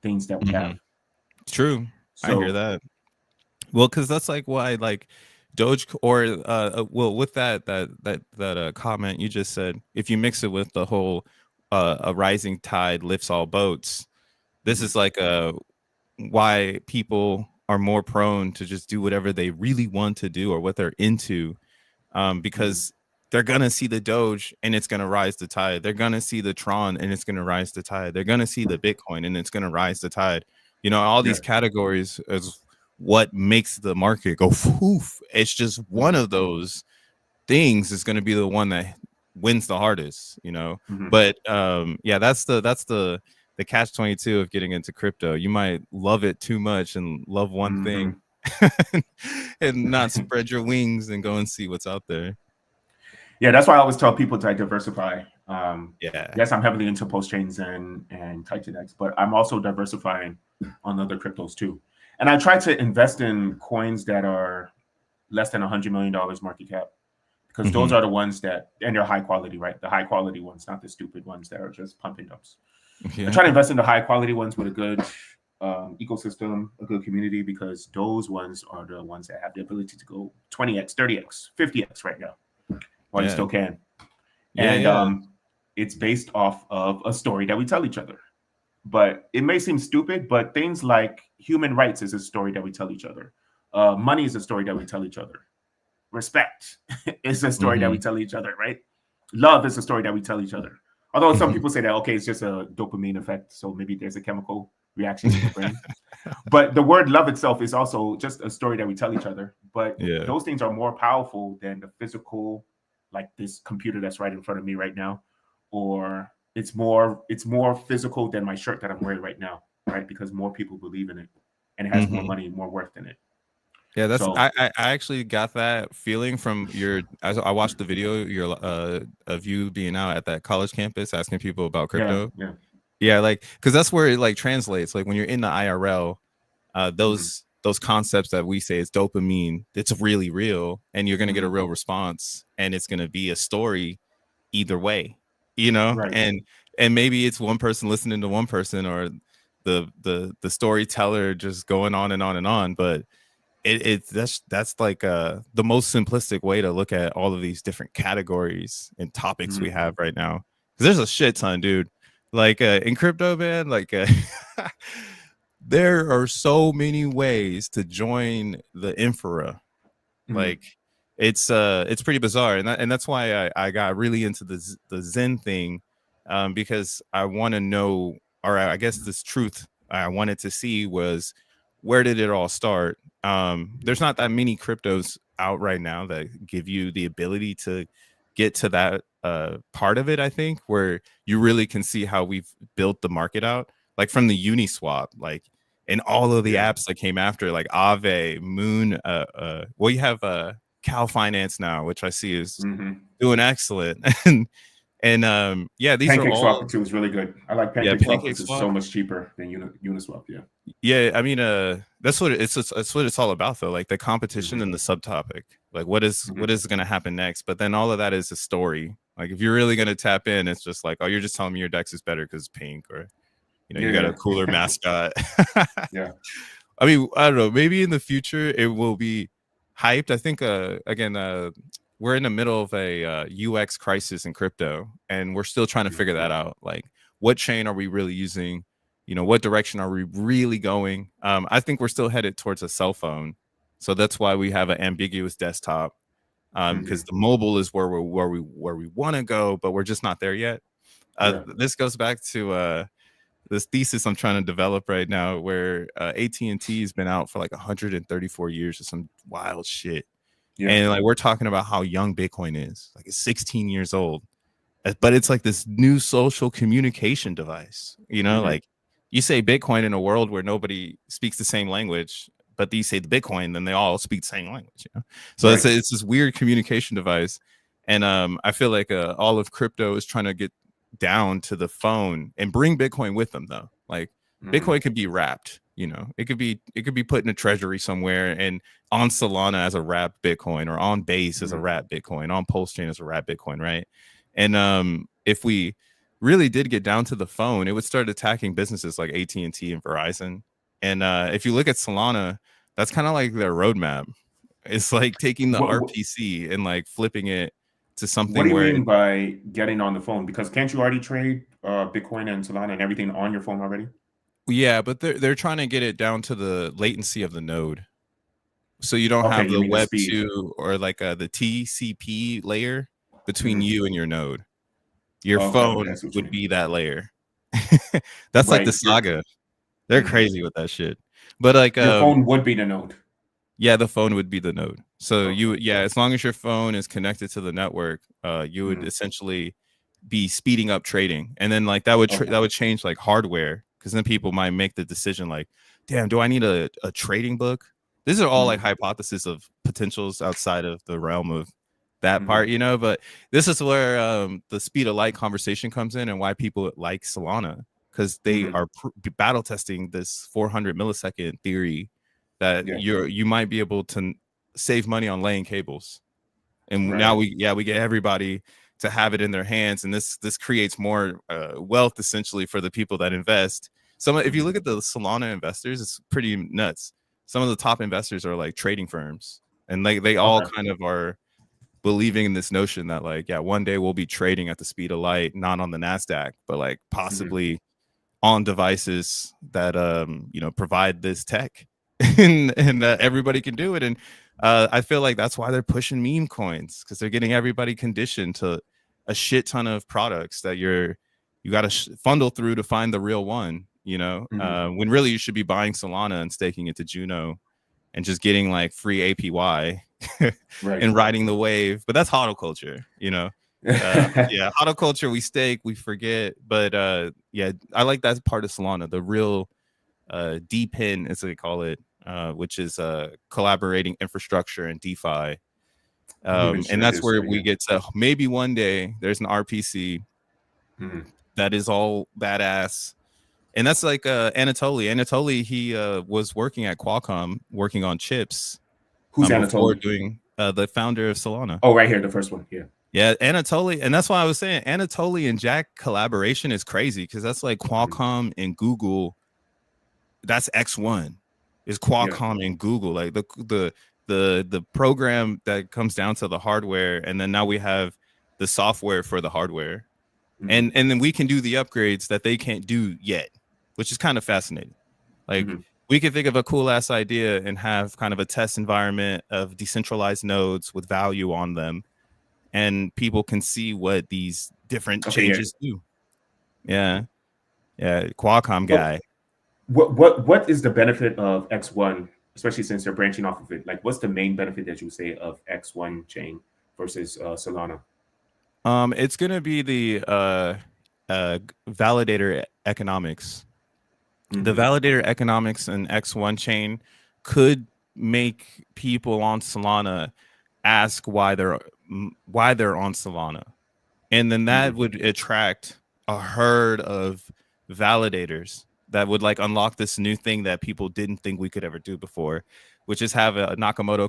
things that we have. True. So, I hear that. Well, because that's like why like Doge or well with that comment you just said, if you mix it with the whole a rising tide lifts all boats, this Mhm. is like why people are more prone to just do whatever they really want to do or what they're into, Mhm. because they're gonna see the Doge and it's gonna rise the tide. They're gonna see the Tron and it's gonna rise the tide. They're gonna see the Bitcoin and it's gonna rise the tide. You know, all Yeah. these categories is what makes the market go poof. It's just one Mhm. of those things is gonna be the one that wins the hardest, you know. Mhm. But yeah, that's the catch 22 of getting into crypto. You might love it too much and love one thing Mhm. and not spread your wings and go and see what's out there. Yeah, that's why I always tell people to diversify. Yeah. Yes, I'm heavily into Pulsechains and TitanX, but I'm also diversifying on other cryptos too. And I try to invest in coins that are less than $100 million market cap, because those Mhm. are the ones that, and they're high quality, right? The high quality ones, not the stupid ones that are just pumping dumps. I Yeah. try to invest in the high quality ones with a good ecosystem, a good community, because those ones are the ones that have the ability to go 20x, 30x, 50x right now, while you Yeah. still can. Yeah, And yeah. it's based off of a story that we tell each other. But it may seem stupid, but things like human rights is a story that we tell each other. Money is a story that we tell each other. Respect is a story that we Mhm. tell each other, right? Love is a story that we tell each other. Although some people say that, okay, it's just a dopamine effect. So maybe there's a chemical reaction in the brain. But the word love itself is also just a story that we tell each other. But Yeah. those things are more powerful than the physical, like this computer that's right in front of me right now, or it's more physical than my shirt that I'm wearing right now, right? Because more people believe in it, and it has more Mhm. money, more worth in it. Yeah, that's So I actually got that feeling from your I watched the video your of you being out at that college campus asking people about yeah, crypto. yeah. Yeah, like because that's where it like translates. Like when you're in the IRL, Hmm. those concepts that we say is dopamine, it's really real, and you're gonna get a Hmm. real response, and it's gonna be a story either way, you know. Right. And maybe it's one person listening to one person, or the storyteller just going on and on and on, but it's that's like the most simplistic way to look at all of these different categories and topics we Hmm. have right now, because there's a shit ton, dude. Like in crypto, man, like there are so many ways to join the infra. Hmm. Like it's pretty bizarre, and that's why I got really into the Zen thing, because I want to know, or I guess this truth I wanted to see was, where did it all start? There's not that many cryptos out right now that give you the ability to get to that part of it, I think, where you really can see how we've built the market out, like from the Uniswap, like, and all of the Yeah. apps that came after, like Aave, Moon. Well, you have Cal Finance now, which I see is Hmm. doing excellent, and yeah, these are Pancake all, swap too is really good. I like yeah, Pancake swap Pancake because it's Swap. so much cheaper than Uniswap. Yeah. Yeah, I mean, that's what that's what it's all about, though. Like the competition and the Hmm. subtopic. Like what Hmm. is going to happen next? But then all of that is a story. Like if you're really going to tap in, it's just like, oh, you're just telling me your Dex is better because it's pink, or you know, you got Yeah. a cooler mascot. Yeah. I mean, I don't know. Maybe in the future it will be hyped. I think again, we're in the middle of a UX crisis in crypto, and we're still trying to figure that out. Like, what chain are we really using? You know, what direction are we really going? I think we're still headed towards a cell phone, so that's why we have an ambiguous desktop. Because Hmm. the mobile is where we want to go, but we're just not there yet. Yeah. This goes back to this thesis I'm trying to develop right now, where AT&T has been out for like 134 years or some wild shit. Yeah. And like we're talking about how young Bitcoin is. Like it's 16 years old. But it's like this new social communication device. You know, Hmm. like you say Bitcoin in a world where nobody speaks the same language, but you say the Bitcoin, then they all speak the same language, you know. So Right. it's this weird communication device. And I feel like all of crypto is trying to get down to the phone and bring Bitcoin with them, though. Like Hmm. Bitcoin could be wrapped, you know, it could be put in a treasury somewhere and on Solana as a wrapped Bitcoin, or on Base as a Hmm. wrapped Bitcoin, on Pulsechain as a wrapped Bitcoin, right? And if we really did get down to the phone, it would start attacking businesses like AT&T and Verizon. And if you look at Solana, That's kind of like their roadmap. It's like taking the What RPC and like flipping it to What something do you where mean by getting on the phone? Because can't you already trade Bitcoin and Solana and everything on your phone already? yeah, but they're trying to get it down to the latency of the node. So you don't Okay, have you the mean the Web speed. 2 or like the TCP layer between Mhm. you and your node. Your Okay, okay, I phone see what you would mean. be that layer. That's like the Right, saga. They're mhm. crazy with that shit. But like Your phone would be the node. yeah, the phone would be the node. So Okay. yeah, as long as your phone is connected to the network, you would Mhm. essentially be speeding up trading. And then like that would Okay. that would change like hardware, because then people might make the decision like, damn, do I need a trading book? These are all like Mhm. hypotheses of potentials outside of the realm of that Mhm. part, you know. But this is where the speed of light conversation comes in, and why people like Solana, because they Mhm. are battle testing this 400 millisecond theory that Yeah. you might be able to save money on laying cables. And now Right. we get everybody to have it in their hands, and this creates more wealth essentially for the people that invest. If you Mhm. look at the Solana investors, it's pretty nuts. Some of the top investors are like trading firms, and like they all Okay. kind of are believing in this notion that like, yeah, one day we'll be trading at the speed of light, not on the Nasdaq, but like Mhm. possibly on devices that provide this tech, and everybody can do it. And I feel like that's why they're pushing meme coins, because they're getting everybody conditioned to a shit ton of products that you got to funnel through to find the real one, Mhm. when really you should be buying Solana and staking it to Juno and just getting like free APY Right. and riding the wave. But that's hodl culture. Yeah, hodl culture, we stake, we forget. But yeah, I like that part of Solana, the real DePIN, as they call it, which is collaborating infrastructure and DeFi. I didn't even And share that's this where right we here. get to maybe one day there's an RPC Mhm. that is all badass. And that's like Anatoly. Anatoly, he was working at Qualcomm, working on chips Who's before Anatoly? doing the founder of Solana. Oh, right here, the first one. Yeah. Yeah, Anatoly, and that's why I was saying Anatoly and Jack collaboration is crazy, because that's like Mhm. Qualcomm and Google. That's X1 is Yeah. Qualcomm and Google, like the program that comes down to the hardware, and then now we have the software for the hardware, Mhm. and then we can do the upgrades that they can't do yet, which is kind of fascinating. Like Mhm. we could think of a cool ass idea and have kind of a test environment of decentralized nodes with value on them, and people can see what these different Okay. Yeah. changes do. Yeah, yeah, Qualcomm So, guy. what is the benefit of X1, especially since they're branching off of it? Like, what's the main benefit that you would say of X1 chain versus Solana? It's gonna be the validator economics. The Mhm. validator economics in X1 chain could make people on Solana ask why they're on Solana, and then that Mhm. would attract a herd of validators that would like unlock this new thing that people didn't think we could ever do before, which is have a Nakamoto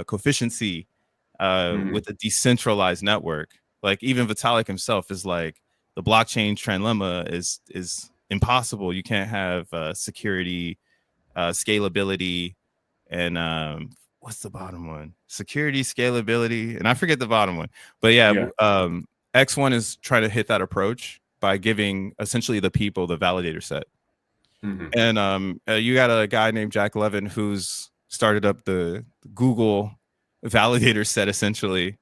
coefficient Mhm. with a decentralized network. Like even Vitalik himself is like, the blockchain trilemma is impossible. You can't have security, scalability, and what's the bottom one? Security, scalability, and I forget the bottom one. But yeah, Yeah. X1 is trying to hit that approach by giving essentially the people the validator set. Mhm. And you got a guy named Jack Levin who's started up the Google validator set, essentially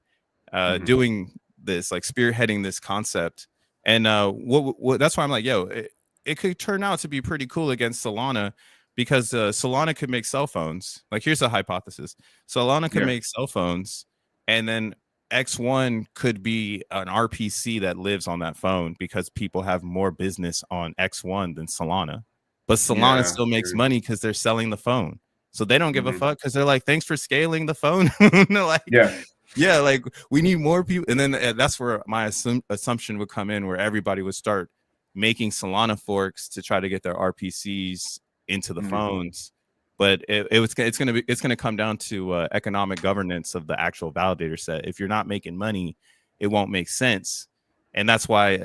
Mhm. doing this, like spearheading this concept. And what that's why I'm like, yo, it could turn out to be pretty cool against Solana, because Solana could make cell phones. Like here's a hypothesis: Solana could Yeah. make cell phones, and then X1 could be an RPC that lives on that phone, because people have more business on X1 than Solana. But Solana Yeah. still makes money because they're selling the phone. So they don't give a Mhm. fuck, because they're like, thanks for scaling the phone. Like, Yeah. yeah, like we need more people. And then that's where my assumption would come in, where everybody would start making Solana forks to try to get their RPCs into the Mhm. phones. But it's gonna come down to economic governance of the actual validator set. If you're not making money, it won't make sense. And that's why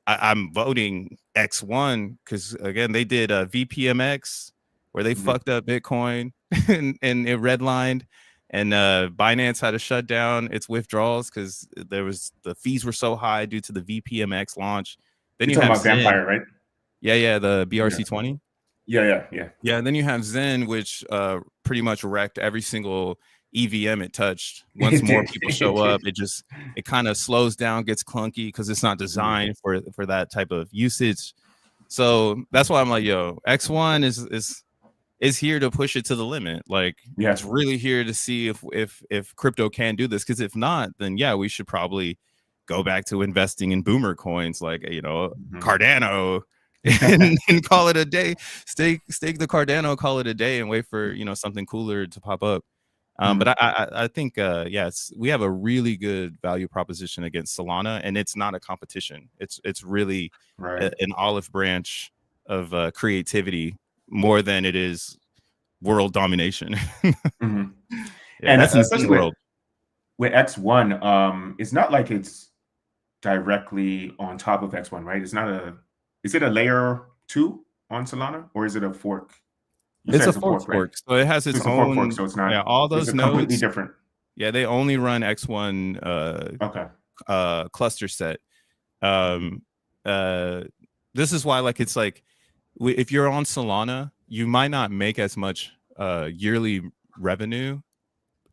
I'm voting X1, because again, they did VPMX, where they Mhm. fucked up Bitcoin. and it redlined, and Binance had to shut down its withdrawals because the fees were so high due to the VPMX launch. Then You're you talking have about Xen. Vampire, right? Yeah, the BRC20. Yeah. Yeah, and then you have Xen, which pretty much wrecked every single EVM it touched. Once more people show up, it kind of slows down, gets clunky because it's not designed for that type of usage. So that's why I'm like, yo, X1 is here to push it to the limit. Like, it's really here to see if crypto can do this. Because if not, then yeah, we should probably go back to investing in boomer coins like Cardano. and call it a day. Stake the Cardano, call it a day, and wait for something cooler to pop up. But I think yes, we have a really good value proposition against Solana, and it's not a competition. It's really an olive branch of creativity more than it is world domination. And that's especially world. With X1, it's not like it's directly on top of X1, right? It's not is it a layer 2 on Solana, or is it a fork? It's a fork, right? So it has its own fork, so it's not. Yeah, all those nodes completely different. Yeah, they only run X1 cluster set. This is why, like, it's like if you're on Solana, you might not make as much yearly revenue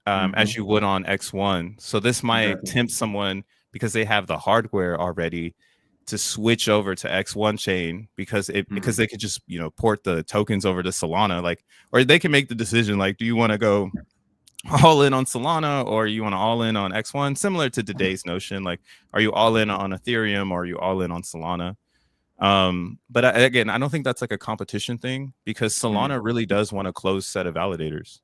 as you would on X1. So this might tempt someone because they have the hardware already to switch over to X1 chain because they could just port the tokens over to Solana, like, or they can make the decision like, do you want to go all in on Solana or you want to all in on X1? Similar to today's notion, like, are you all in on Ethereum or are you all in on Solana? But again, I don't think that's like a competition thing because Solana really does want a closed set of validators.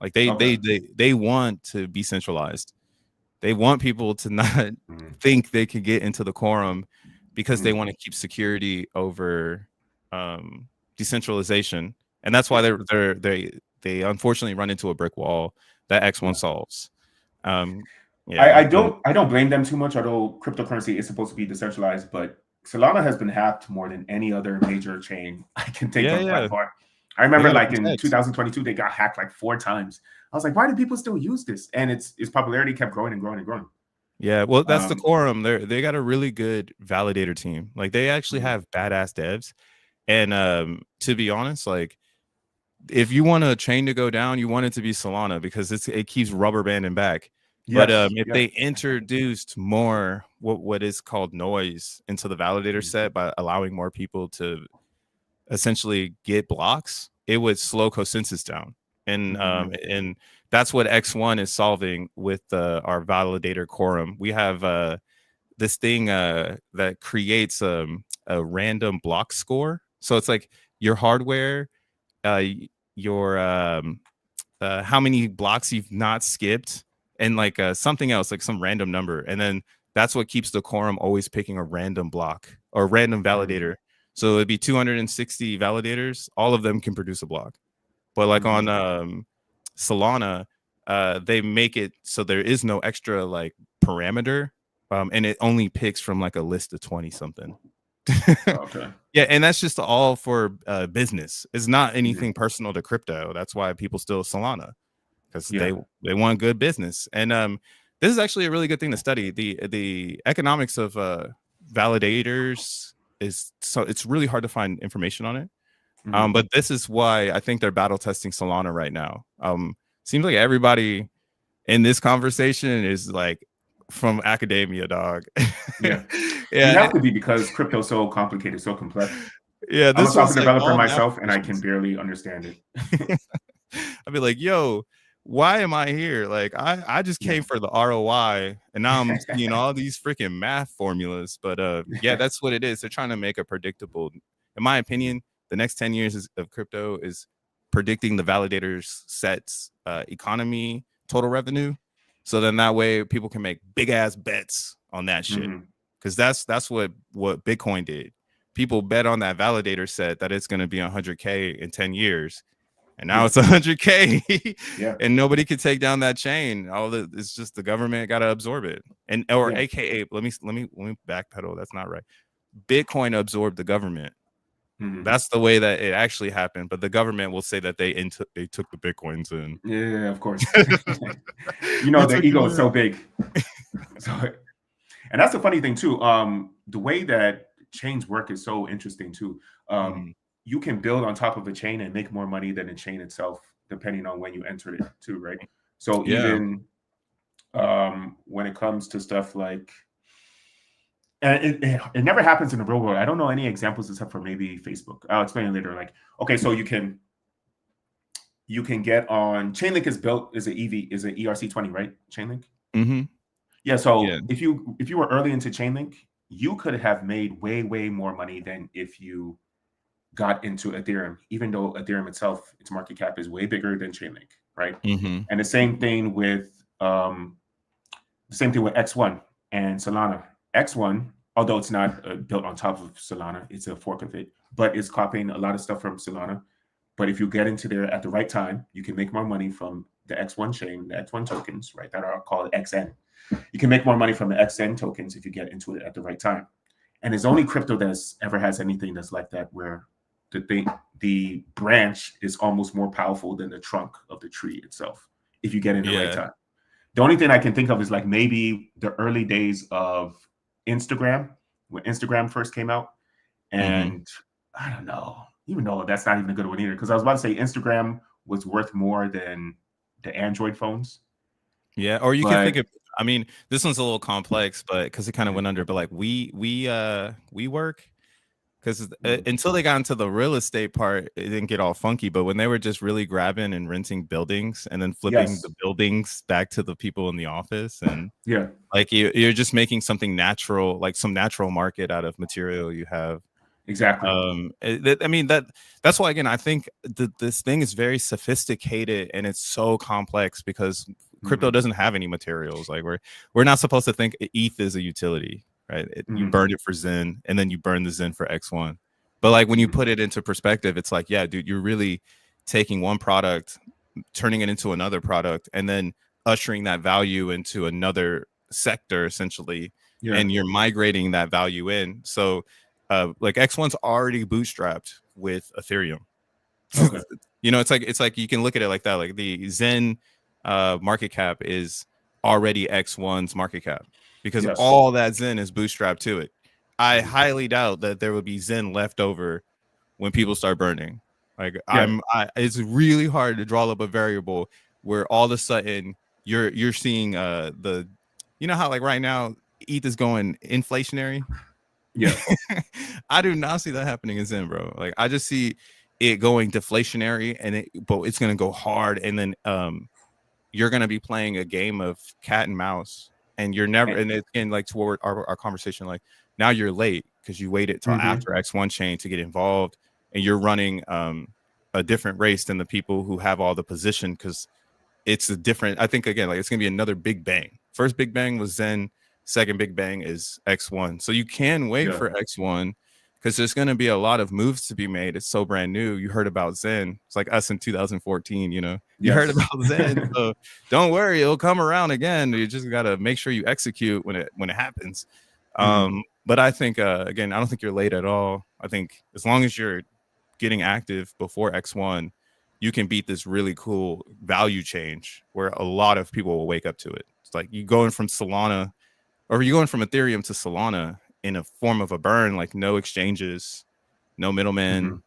Like they want to be centralized. They want people to not think they can get into the quorum because they want to keep security over decentralization, and that's why they unfortunately run into a brick wall that X1 solves. I don't blame them too much, although cryptocurrency is supposed to be decentralized, but Solana has been hacked more than any other major chain I can think of by far. I remember like in 2022 they got hacked like 4 times. I was like, why do people still use this? And its popularity kept growing and growing and growing. Yeah, well, that's the quorum. They got a really good validator team. Like, they actually have badass devs. And to be honest, like, if you want a chain to go down, you want it to be Solana because it keeps rubber banding back. But if they introduced more what is called noise into the validator set by allowing more people to essentially get blocks, it would slow consensus down. And that's what X1 is solving with our validator quorum. We have this thing that creates a random block score. So it's like your hardware, your how many blocks you've not skipped, and like something else, like some random number. And then that's what keeps the quorum always picking a random block or random validator. So it'd be 260 validators. All of them can produce a block. But like on Solana, they make it so there is no extra like parameter, and it only picks from like a list of 20 something. Yeah, and that's just all for business. It's not anything personal to crypto. That's why people still Solana, because they want good business. And this is actually a really good thing to study. The economics of validators it's really hard to find information on it. But this is why I think they're battle testing Solana right now. Seems like everybody in this conversation is like from academia, dog. You have to be, because crypto's so complicated, so complex. Yeah, I'm a software developer myself, and I can barely understand it. I'd be like, yo, why am I here? Like, I just came for the ROI, and now I'm seeing all these freaking math formulas. But yeah, that's what it is. They're trying to make a predictable, in my opinion, the next 10 years of crypto is predicting the validators sets economy total revenue. So then that way people can make big ass bets on that shit. Because that's what Bitcoin did. People bet on that validator set that it's going to be 100K in 10 years. And now it's 100K. And nobody can take down that chain. It's just the government got to absorb it. And AKA, let me backpedal. That's not right. Bitcoin absorbed the government. That's the way that it actually happened. But the government will say that they took the Bitcoins in. Yeah, of course. You know, the ego is so big. So, and that's the funny thing too. The way that chains work is so interesting too. You can build on top of a chain and make more money than the chain itself, depending on when you entered it too, right? So even when it comes to stuff like, and it never happens in the real world. I don't know any examples except for maybe Facebook. I'll explain it later. Like, okay, so you can get on Chainlink is an ERC20, right? Chainlink. Yeah. So if you were early into Chainlink, you could have made way more money than if you got into Ethereum, even though Ethereum itself, its market cap is way bigger than Chainlink, right? And the same thing with X1 and Solana. X1, although it's not built on top of Solana, it's a fork of it, but it's copying a lot of stuff from Solana. But if you get into there at the right time, you can make more money from the X1 chain, the X1 tokens, right? That are called XN. You can make more money from the XN tokens if you get into it at the right time. And there's only crypto that's ever has anything that's like that, where the branch is almost more powerful than the trunk of the tree itself if you get in the right time. The only thing I can think of is like maybe the early days of Instagram, when Instagram first came out. And I don't know, even though that's not even a good one either, because I was about to say Instagram was worth more than the Android phones. Yeah, or you can think of, I mean, this one's a little complex, but because it kind of went under, but like we work, because until they got into the real estate part, it didn't get all funky. But when they were just really grabbing and renting buildings and then flipping the buildings back to the people in the office, and like you're just making something natural, like some natural market out of material you have. Exactly. I mean, that's why, again, I think this thing is very sophisticated and it's so complex because crypto doesn't have any materials. Like we're not supposed to think ETH is a utility. Right, you burned it for Zen, and then you burn the Zen for X1. But like when you put it into perspective, it's like, yeah, dude, you're really taking one product, turning it into another product, and then ushering that value into another sector, essentially, and you're migrating that value in. So, like X1's already bootstrapped with Ethereum. Okay. You know, it's like you can look at it like that. Like the Zen market cap is already X1's market cap, because all that Zen is bootstrapped to it. I highly doubt that there would be Zen left over when people start burning. Like it's really hard to draw up a variable where all of a sudden you're seeing the, you know how like right now ETH is going inflationary. Yeah. I do not see that happening in Zen, bro. Like I just see it going deflationary, and but it's gonna go hard, and then you're gonna be playing a game of cat and mouse. And you're never, and it's in like toward our conversation, like now you're late because you waited till after X1 chain to get involved, and you're running a different race than the people who have all the position, because it's a different, I think, again, like it's gonna be another big bang. First big bang was Zen, second big bang is X1. So you can wait for X1 because there's going to be a lot of moves to be made. It's so brand new. You heard about Zen. It's like us in 2014, you know, you heard about Zen. So don't worry, it'll come around again. You just got to make sure you execute when it happens. But I think, again, I don't think you're late at all. I think as long as you're getting active before X1, you can beat this really cool value change where a lot of people will wake up to it. It's like you going from Solana, or you going from Ethereum to Solana in a form of a burn, like no exchanges, no middleman.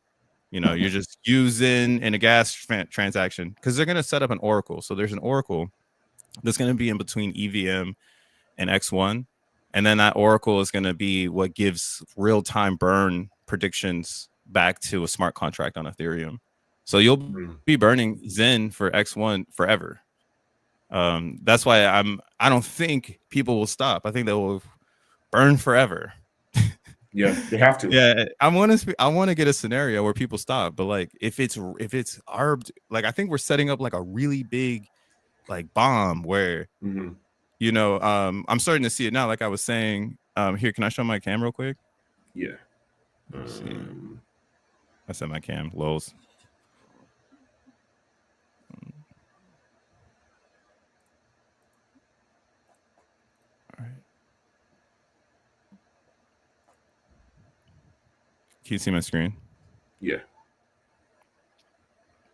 You know, you're just using in a gas transaction, because they're going to set up an oracle. So there's an oracle that's going to be in between EVM and X1. And then that oracle is going to be what gives real-time burn predictions back to a smart contract on Ethereum. So you'll be burning Zen for X1 forever. That's why I don't think people will stop. I think they will burn forever. Yeah, they have to. Yeah, I want to get a scenario where people stop, but like if it's arbed, like I think we're setting up like a really big like bomb where you know, I'm starting to see it now. Like I was saying, here, can I show my cam real quick? Yeah. I set my cam, lols. All right. Can you see my screen? Yeah.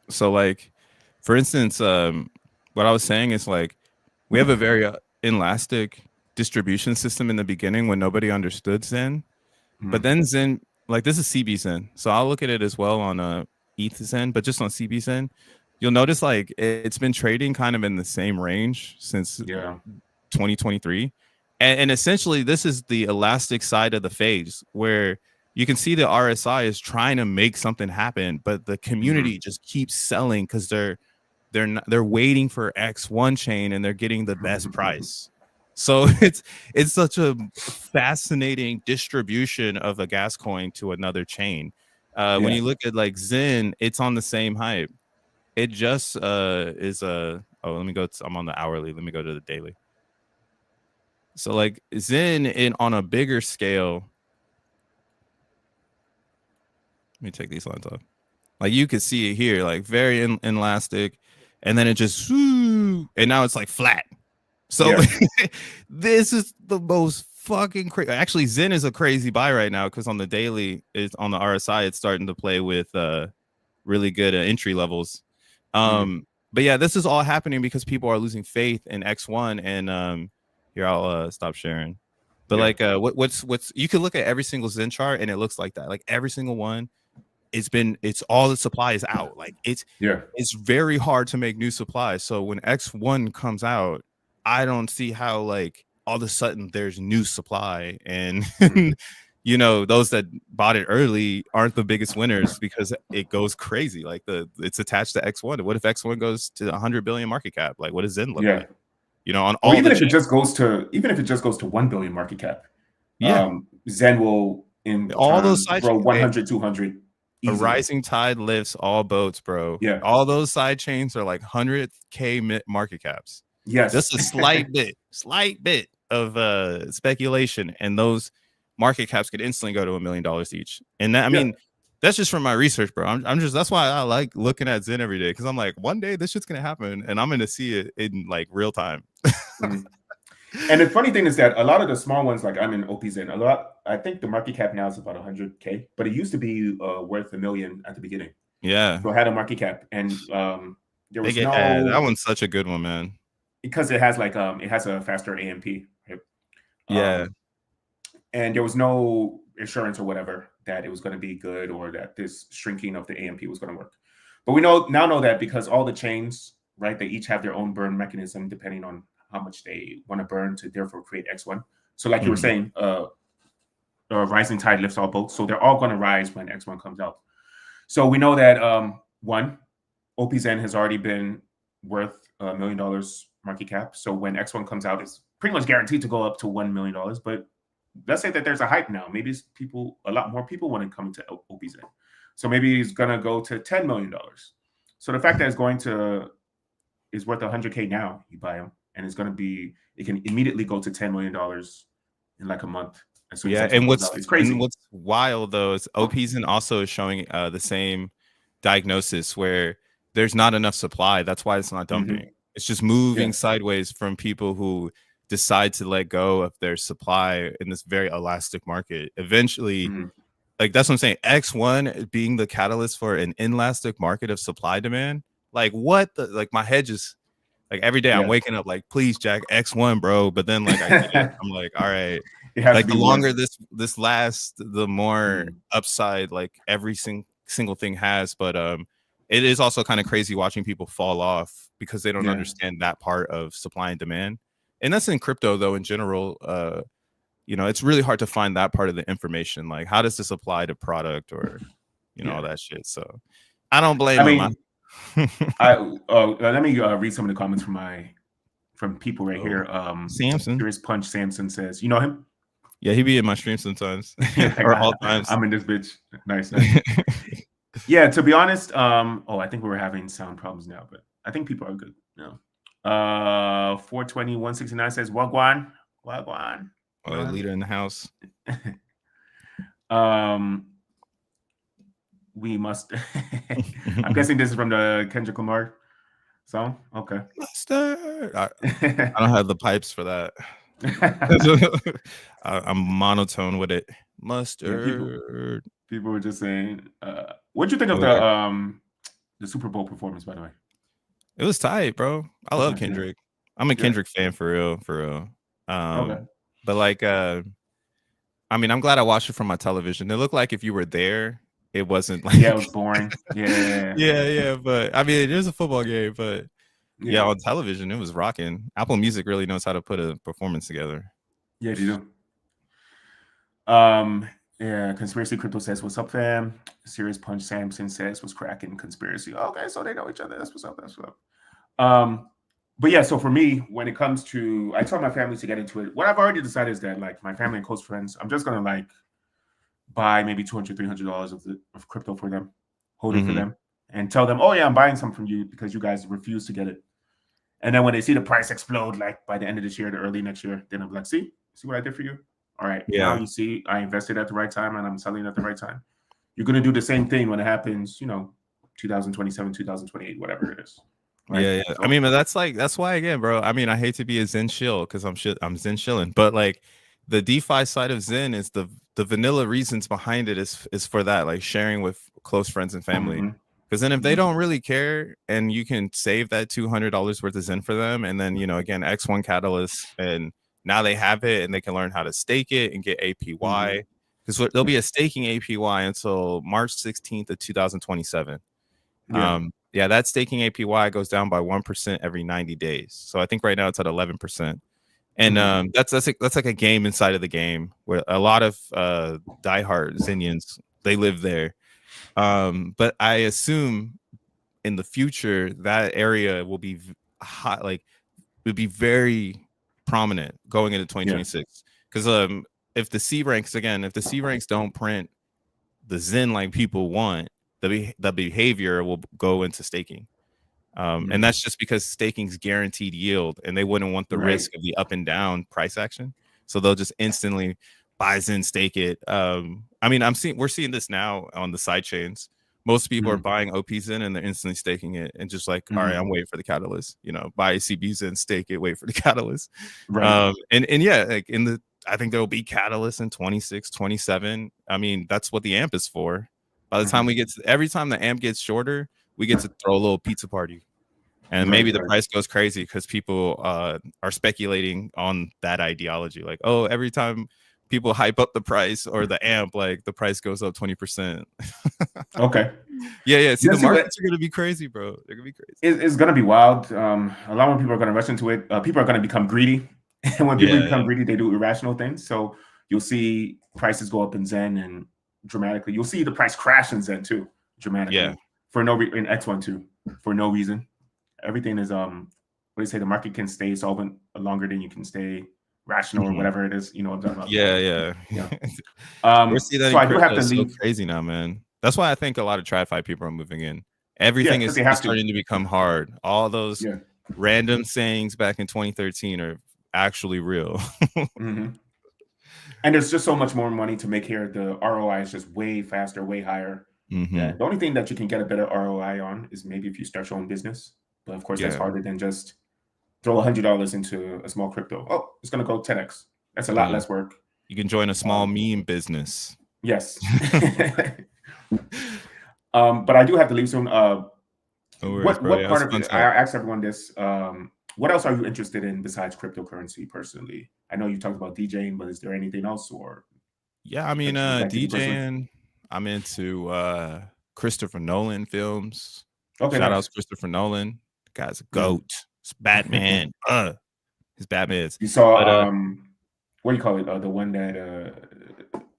So like, for instance, what I was saying is like, we have a very elastic distribution system in the beginning when nobody understood Zen. But then Zen, like this is CB Zen. So I'll look at it as well on ETH Zen, but just on CB Zen, you'll notice like it's been trading kind of in the same range since 2023. And essentially this is the elastic side of the phase where you can see the RSI is trying to make something happen, but the community just keeps selling because they're waiting for X1 chain and they're getting the best price. So it's such a fascinating distribution of a gas coin to another chain. When you look at like Zen, it's on the same hype. It just is a let me go. I'm on the hourly. Let me go to the daily. So like Zen on a bigger scale. Let me take these lines off. Like you can see it here, like very elastic, and then it just and now it's like flat. So this is the most fucking crazy. Actually, Zen is a crazy buy right now because on the daily, it's on the RSI, it's starting to play with really good entry levels. But yeah, this is all happening because people are losing faith in X1. And here I'll stop sharing. But like, what's you can look at every single Zen chart and it looks like that. Like every single one, it's all the supply is out. Like it's very hard to make new supply. So when X1 comes out, I don't see how like all of a sudden there's new supply and you know, those that bought it early aren't the biggest winners because it goes crazy. Like it's attached to X1. What if X1 goes to 100 billion market cap? Like what does Zen look like? You know, on all even if it just goes to 1 billion market cap, Zen will in all those side grow 100, 200. A rising tide lifts all boats, bro. Yeah, all those side chains are like 100K market caps. Yes, just a slight bit of speculation, and those market caps could instantly go to $1 million each. And that, I mean, that's just from my research, bro. I'm just that's why I like looking at Zen every day because I'm like, one day this shit's gonna happen, and I'm gonna see it in like real time. And the funny thing is that a lot of the small ones, like I'm in OP Zen, I think the market cap now is about 100K, but it used to be worth $1 million at the beginning. Yeah, so it had a market cap, and there was that one's such a good one, man. Because it has like it has a faster AMP, right? And there was no assurance or whatever that it was going to be good or that this shrinking of the AMP was going to work. But we now know that because all the chains, right, they each have their own burn mechanism depending on how much they want to burn to therefore create X1. So like you were saying, rising tide lifts all boats. So they're all going to rise when X1 comes out. So we know that one, OP Zen has already been worth $1 million market cap. So when X1 comes out, it's pretty much guaranteed to go up to $1 million. But let's say that there's a hype now. Maybe it's a lot more people want to come into OP Zen. So maybe it's going to go to $10 million. So the fact that it's worth 100K now, you buy them, and it can immediately go to $10 million in like a month. So and it's crazy. And what's wild though is OP Zen also is showing the same diagnosis where there's not enough supply. That's why it's not dumping. It's just moving sideways from people who decide to let go of their supply in this very elastic market. Eventually, like that's what I'm saying. X1 being the catalyst for an inelastic market of supply demand. Like what the like my head just like every day I'm waking up like, please Jack, X1, bro. But then like I'm like, all right. Like the longer this lasts, the more upside like every single thing has. But it is also kind of crazy watching people fall off because they don't understand that part of supply and demand. And that's in crypto though in general. You know, it's really hard to find that part of the information. Like how does this apply to product or all that shit. So I don't blame them. Let me read some of the comments from people right here. Samson. Here's Punch Samson says, you know him? Yeah, he be in my stream sometimes. Or all times. I'm in this bitch. Nice. Yeah, to be honest, I think we were having sound problems now, but I think people are good. 420 169 says Wagwan. Leader in the house. We must I'm guessing this is from the Kendrick Lamar song. Okay. I don't have the pipes for that. I'm monotone with it. Mustard. People were just saying, what'd you think of the Super Bowl performance, by the way? It was tight, bro. I love Kendrick. I'm a Kendrick fan for real, for real. But like, I mean, I'm glad I watched it from my television. It looked like if you were there, it wasn't like it was boring. Yeah. But I mean, it is a football game, but yeah, on television it was rocking. Apple Music really knows how to put a performance together. Yeah, they do. Yeah, Conspiracy Crypto says, "What's up, fam?" Serious Punch Samson says, "Was cracking Conspiracy." Okay, so they know each other. That's what's up. That's what's up. But yeah, so for me, when it comes to, I tell my family to get into it. What I've already decided is that, like, my family and close friends, I'm just gonna like buy maybe $200, $300 of crypto for them, hold it for them, and tell them, "Oh yeah, I'm buying some from you because you guys refuse to get it." And then when they see the price explode, like by the end of this year, the early next year, then I'm like, see what I did for you? All right, now you see I invested at the right time and I'm selling at the right time. You're gonna do the same thing when it happens, 2027, 2028, whatever it is. Right? Yeah. So, I mean, but that's why again, bro. I mean, I hate to be a Zen shill because I'm Zen shilling, but like the DeFi side of Zen is the vanilla reasons behind it is for that, like sharing with close friends and family. Because then if they don't really care and you can save that $200 worth of Zen for them, and then again X1 Catalyst, and now they have it and they can learn how to stake it and get APY, because there'll be a staking APY until March 16th of 2027. Yeah, that staking APY goes down by 1% every 90 days. So I think right now it's at 11%. And that's like a game inside of the game where a lot of diehard Zenians, they live there. But I assume in the future that area will be hot, like would be very prominent going into 2026. Because if the C ranks don't print the Zen like people want, the behavior will go into staking. And that's just because staking's guaranteed yield, and they wouldn't want the risk of the up and down price action. So they'll just instantly buy Zen, stake it. I mean, we're seeing this now on the side chains. Most people are buying OP Zen and they're instantly staking it, and just like, all right, I'm waiting for the catalyst. Buy CB Zen, stake it, wait for the catalyst. And yeah, like I think there will be catalysts in 26, 27. I mean, that's what the AMP is for. By the time every time the AMP gets shorter, we get to throw a little pizza party, and maybe the price goes crazy because people are speculating on that ideology. Like, oh, every time people hype up the price or the AMP, like the price goes up 20%. Okay. Yeah. See, the markets are going to be crazy, bro. They're going to be crazy. It's going to be wild. A lot of people are going to rush into it. People are going to become greedy. And when people become greedy, they do irrational things. So you'll see prices go up in Zen and dramatically. You'll see the price crash in Zen too, dramatically. Yeah. For no reason, in X1 too, for no reason. Everything is what do you say? The market can stay solvent longer than you can stay rational or whatever it is. You know what I'm talking about? Yeah. We're seeing that so I do have to leave. So crazy now, man. That's why I think a lot of TradFi people are moving in. Everything is starting to become hard. All those random sayings back in 2013 are actually real. And there's just so much more money to make here. The ROI is just way faster, way higher. The only thing that you can get a better ROI on is maybe if you start your own business. But of course, that's harder than just throw $100 into a small crypto. Oh, it's going to go 10x. That's a lot less work. You can join a small meme business. Yes. But I do have to leave soon. What part of it? I asked everyone this. What else are you interested in besides cryptocurrency personally? I know you talked about DJing, but is there anything else? Or I mean, DJing. I'm into Christopher Nolan films. Shout out to Christopher Nolan. The guy's a goat. It's Batman. His Batman's. You saw what do you call it? The one that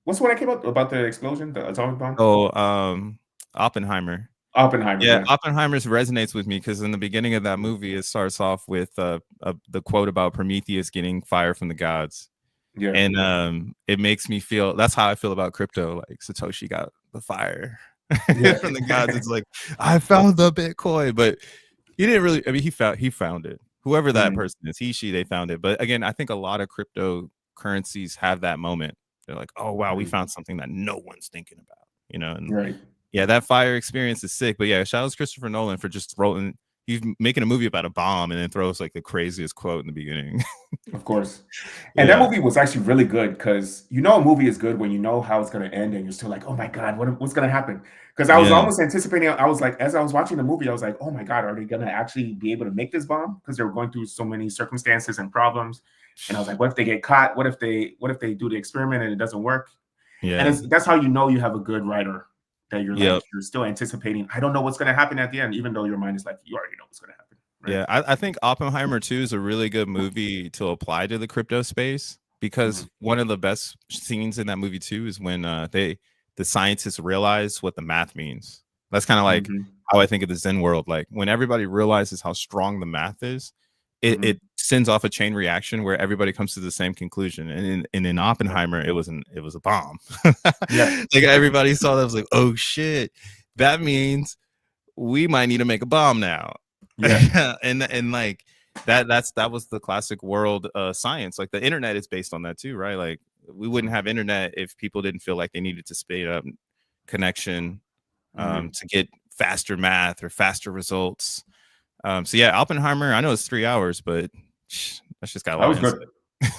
what's the one that came out about the explosion, the atomic bomb? Oh, Oppenheimer. Yeah, Oppenheimer's resonates with me because in the beginning of that movie, it starts off with the quote about Prometheus getting fire from the gods. Yeah, and it makes me feel, that's how I feel about crypto. Like Satoshi got the fire from the gods. It's like, I found the Bitcoin, but he didn't really. I mean, he found it. Whoever that person is, she, they found it. But again, I think a lot of cryptocurrencies have that moment. They're like, oh wow, we found something that no one's thinking about. And yeah, that fire experience is sick. But yeah, shout out to Christopher Nolan for just he's making a movie about a bomb and then throws like the craziest quote in the beginning. Of course. And that movie was actually really good because you know a movie is good when you know how it's going to end and you're still like, oh my God, what's going to happen? Because I was almost anticipating, I was like, as I was watching the movie, I was like, oh my God, are they going to actually be able to make this bomb? Because they were going through so many circumstances and problems. And I was like, what if they get caught? What if they do the experiment and it doesn't work? Yeah. And that's how you know you have a good writer, that you're like, you're still anticipating. I don't know what's going to happen at the end, even though your mind is like, you already know what's going to happen. Right? Yeah, I think Oppenheimer 2 is a really good movie to apply to the crypto space because one of the best scenes in that movie too is when the scientists realize what the math means. That's kind of like how I think of the Zen world. Like when everybody realizes how strong the math is, it sends off a chain reaction where everybody comes to the same conclusion. And in Oppenheimer, it was a bomb. Like everybody saw that, was like, oh shit, that means we might need to make a bomb now. And like that was the classic world science. Like the internet is based on that too, right? Like we wouldn't have internet if people didn't feel like they needed to speed up connection to get faster math or faster results. So yeah, Oppenheimer, I know it's 3 hours, but that's just got a lot. That was good.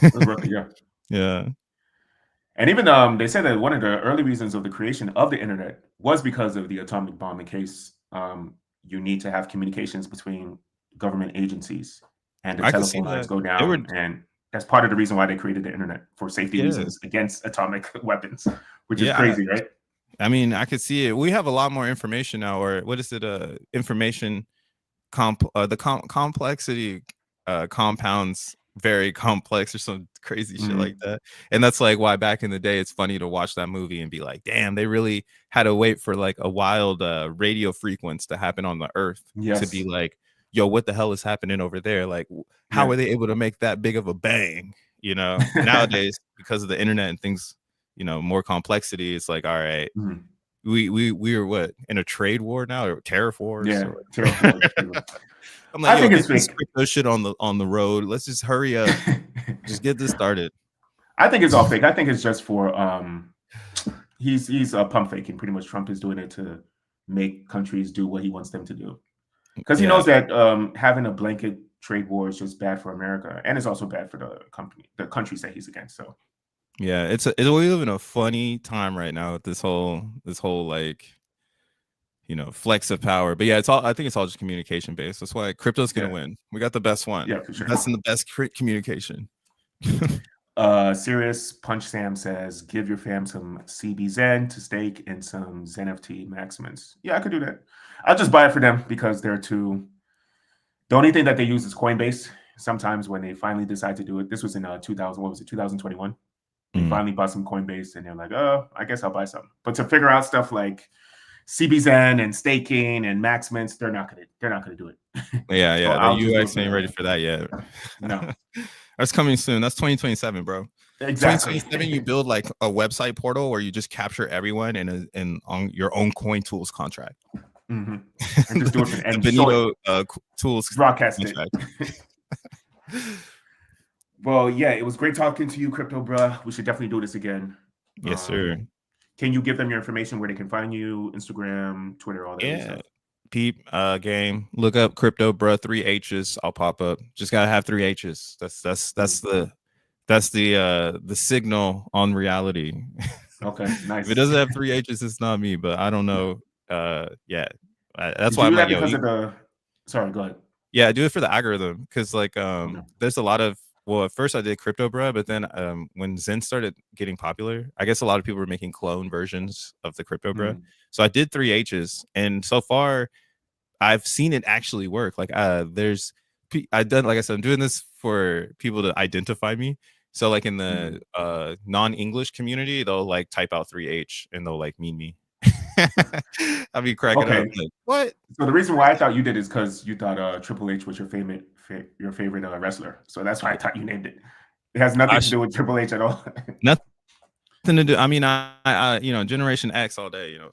That was worth it, yeah. Yeah. And even they said that one of the early reasons of the creation of the internet was because of the atomic bomb, in case you need to have communications between government agencies and the telephone lines go down. And that's part of the reason why they created the internet, for safety reasons against atomic weapons, which is crazy, right? I mean, I could see it. We have a lot more information now, or what is it? Information complexity compounds very complex or some crazy shit like that. And that's like why back in the day it's funny to watch that movie and be like, damn, they really had to wait for like a wild radio frequency to happen on the earth to be like, yo, what the hell is happening over there? Like, how are they able to make that big of a bang? You know, nowadays, because of the internet and things, you know, more complexity, it's like, all right, we are what, in a trade war now, or tariff wars? I'm like, I think it's fake. Crypto shit on the road. Let's just hurry up. Just get this started. I think it's all fake. I think it's just for he's pump faking. Pretty much, Trump is doing it to make countries do what he wants them to do, because he knows that having a blanket trade war is just bad for America, and it's also bad for the countries that he's against. So yeah, we live in a funny time right now with this whole like, you know, flex of power. But yeah, I think it's all just communication based. That's why crypto's gonna win. We got the best one. Yeah, for sure. That's in the best communication. Serious Punch Sam says, give your fam some CB to stake and some ZenFT maximums. Yeah, I could do that. I'll just buy it for them because they're too. The only thing that they use is Coinbase. Sometimes when they finally decide to do it, this was in 2021. They finally bought some Coinbase and they're like, oh, I guess I'll buy some. But to figure out stuff like CBZen and staking and maximums, they're not gonna do it. Yeah, the UX ain't ready for that yet. No. That's coming soon. That's 2027, bro. Exactly. 2027, you build like a website portal where you just capture everyone in on your own coin tools contract. And just do it for and Benito tools broadcast it. Well, yeah, it was great talking to you, CryptoBruhhh. We should definitely do this again. Yes, sir. Can you give them your information, where they can find you, Instagram, Twitter, all that? Yeah. Peep game. Look up CryptoBruhhh, 3 H's. I'll pop up. Just gotta have 3 H's. That's the signal on reality. Okay, nice. If it doesn't have 3 H's, it's not me. But I don't know. That's why I'm like, because of the. Sorry, go ahead. Yeah, I do it for the algorithm because like there's a lot of. Well, at first I did CryptoBruhhh, but then when Zen started getting popular, I guess a lot of people were making clone versions of the CryptoBruhhh. So I did 3 H's, and so far I've seen it actually work. Like like I said, I'm doing this for people to identify me. So like in the non-English community, they'll like type out 3H and they'll like mean me. I'll be cracking up. Like, what? So the reason why I thought you did is because you thought Triple H was your favorite wrestler. So that's why I thought you named it. It has nothing to do with Triple H at all. Nothing to do. I mean, I you know, Generation X all day. You know.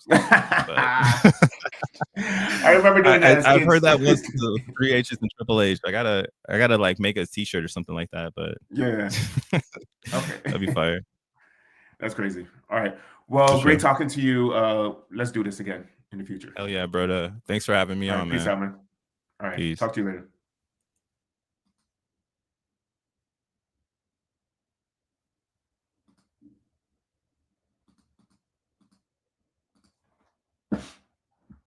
I remember doing that. I've heard that once. The 3 H's and Triple H. I gotta like make a T-shirt or something like that. But yeah. Okay. That'd be fire. That's crazy. All right. Well, great talking to you. Let's do this again in the future. Hell yeah, brother. Thanks for having me on, man. Peace out, man. All right. Peace. Talk to you later.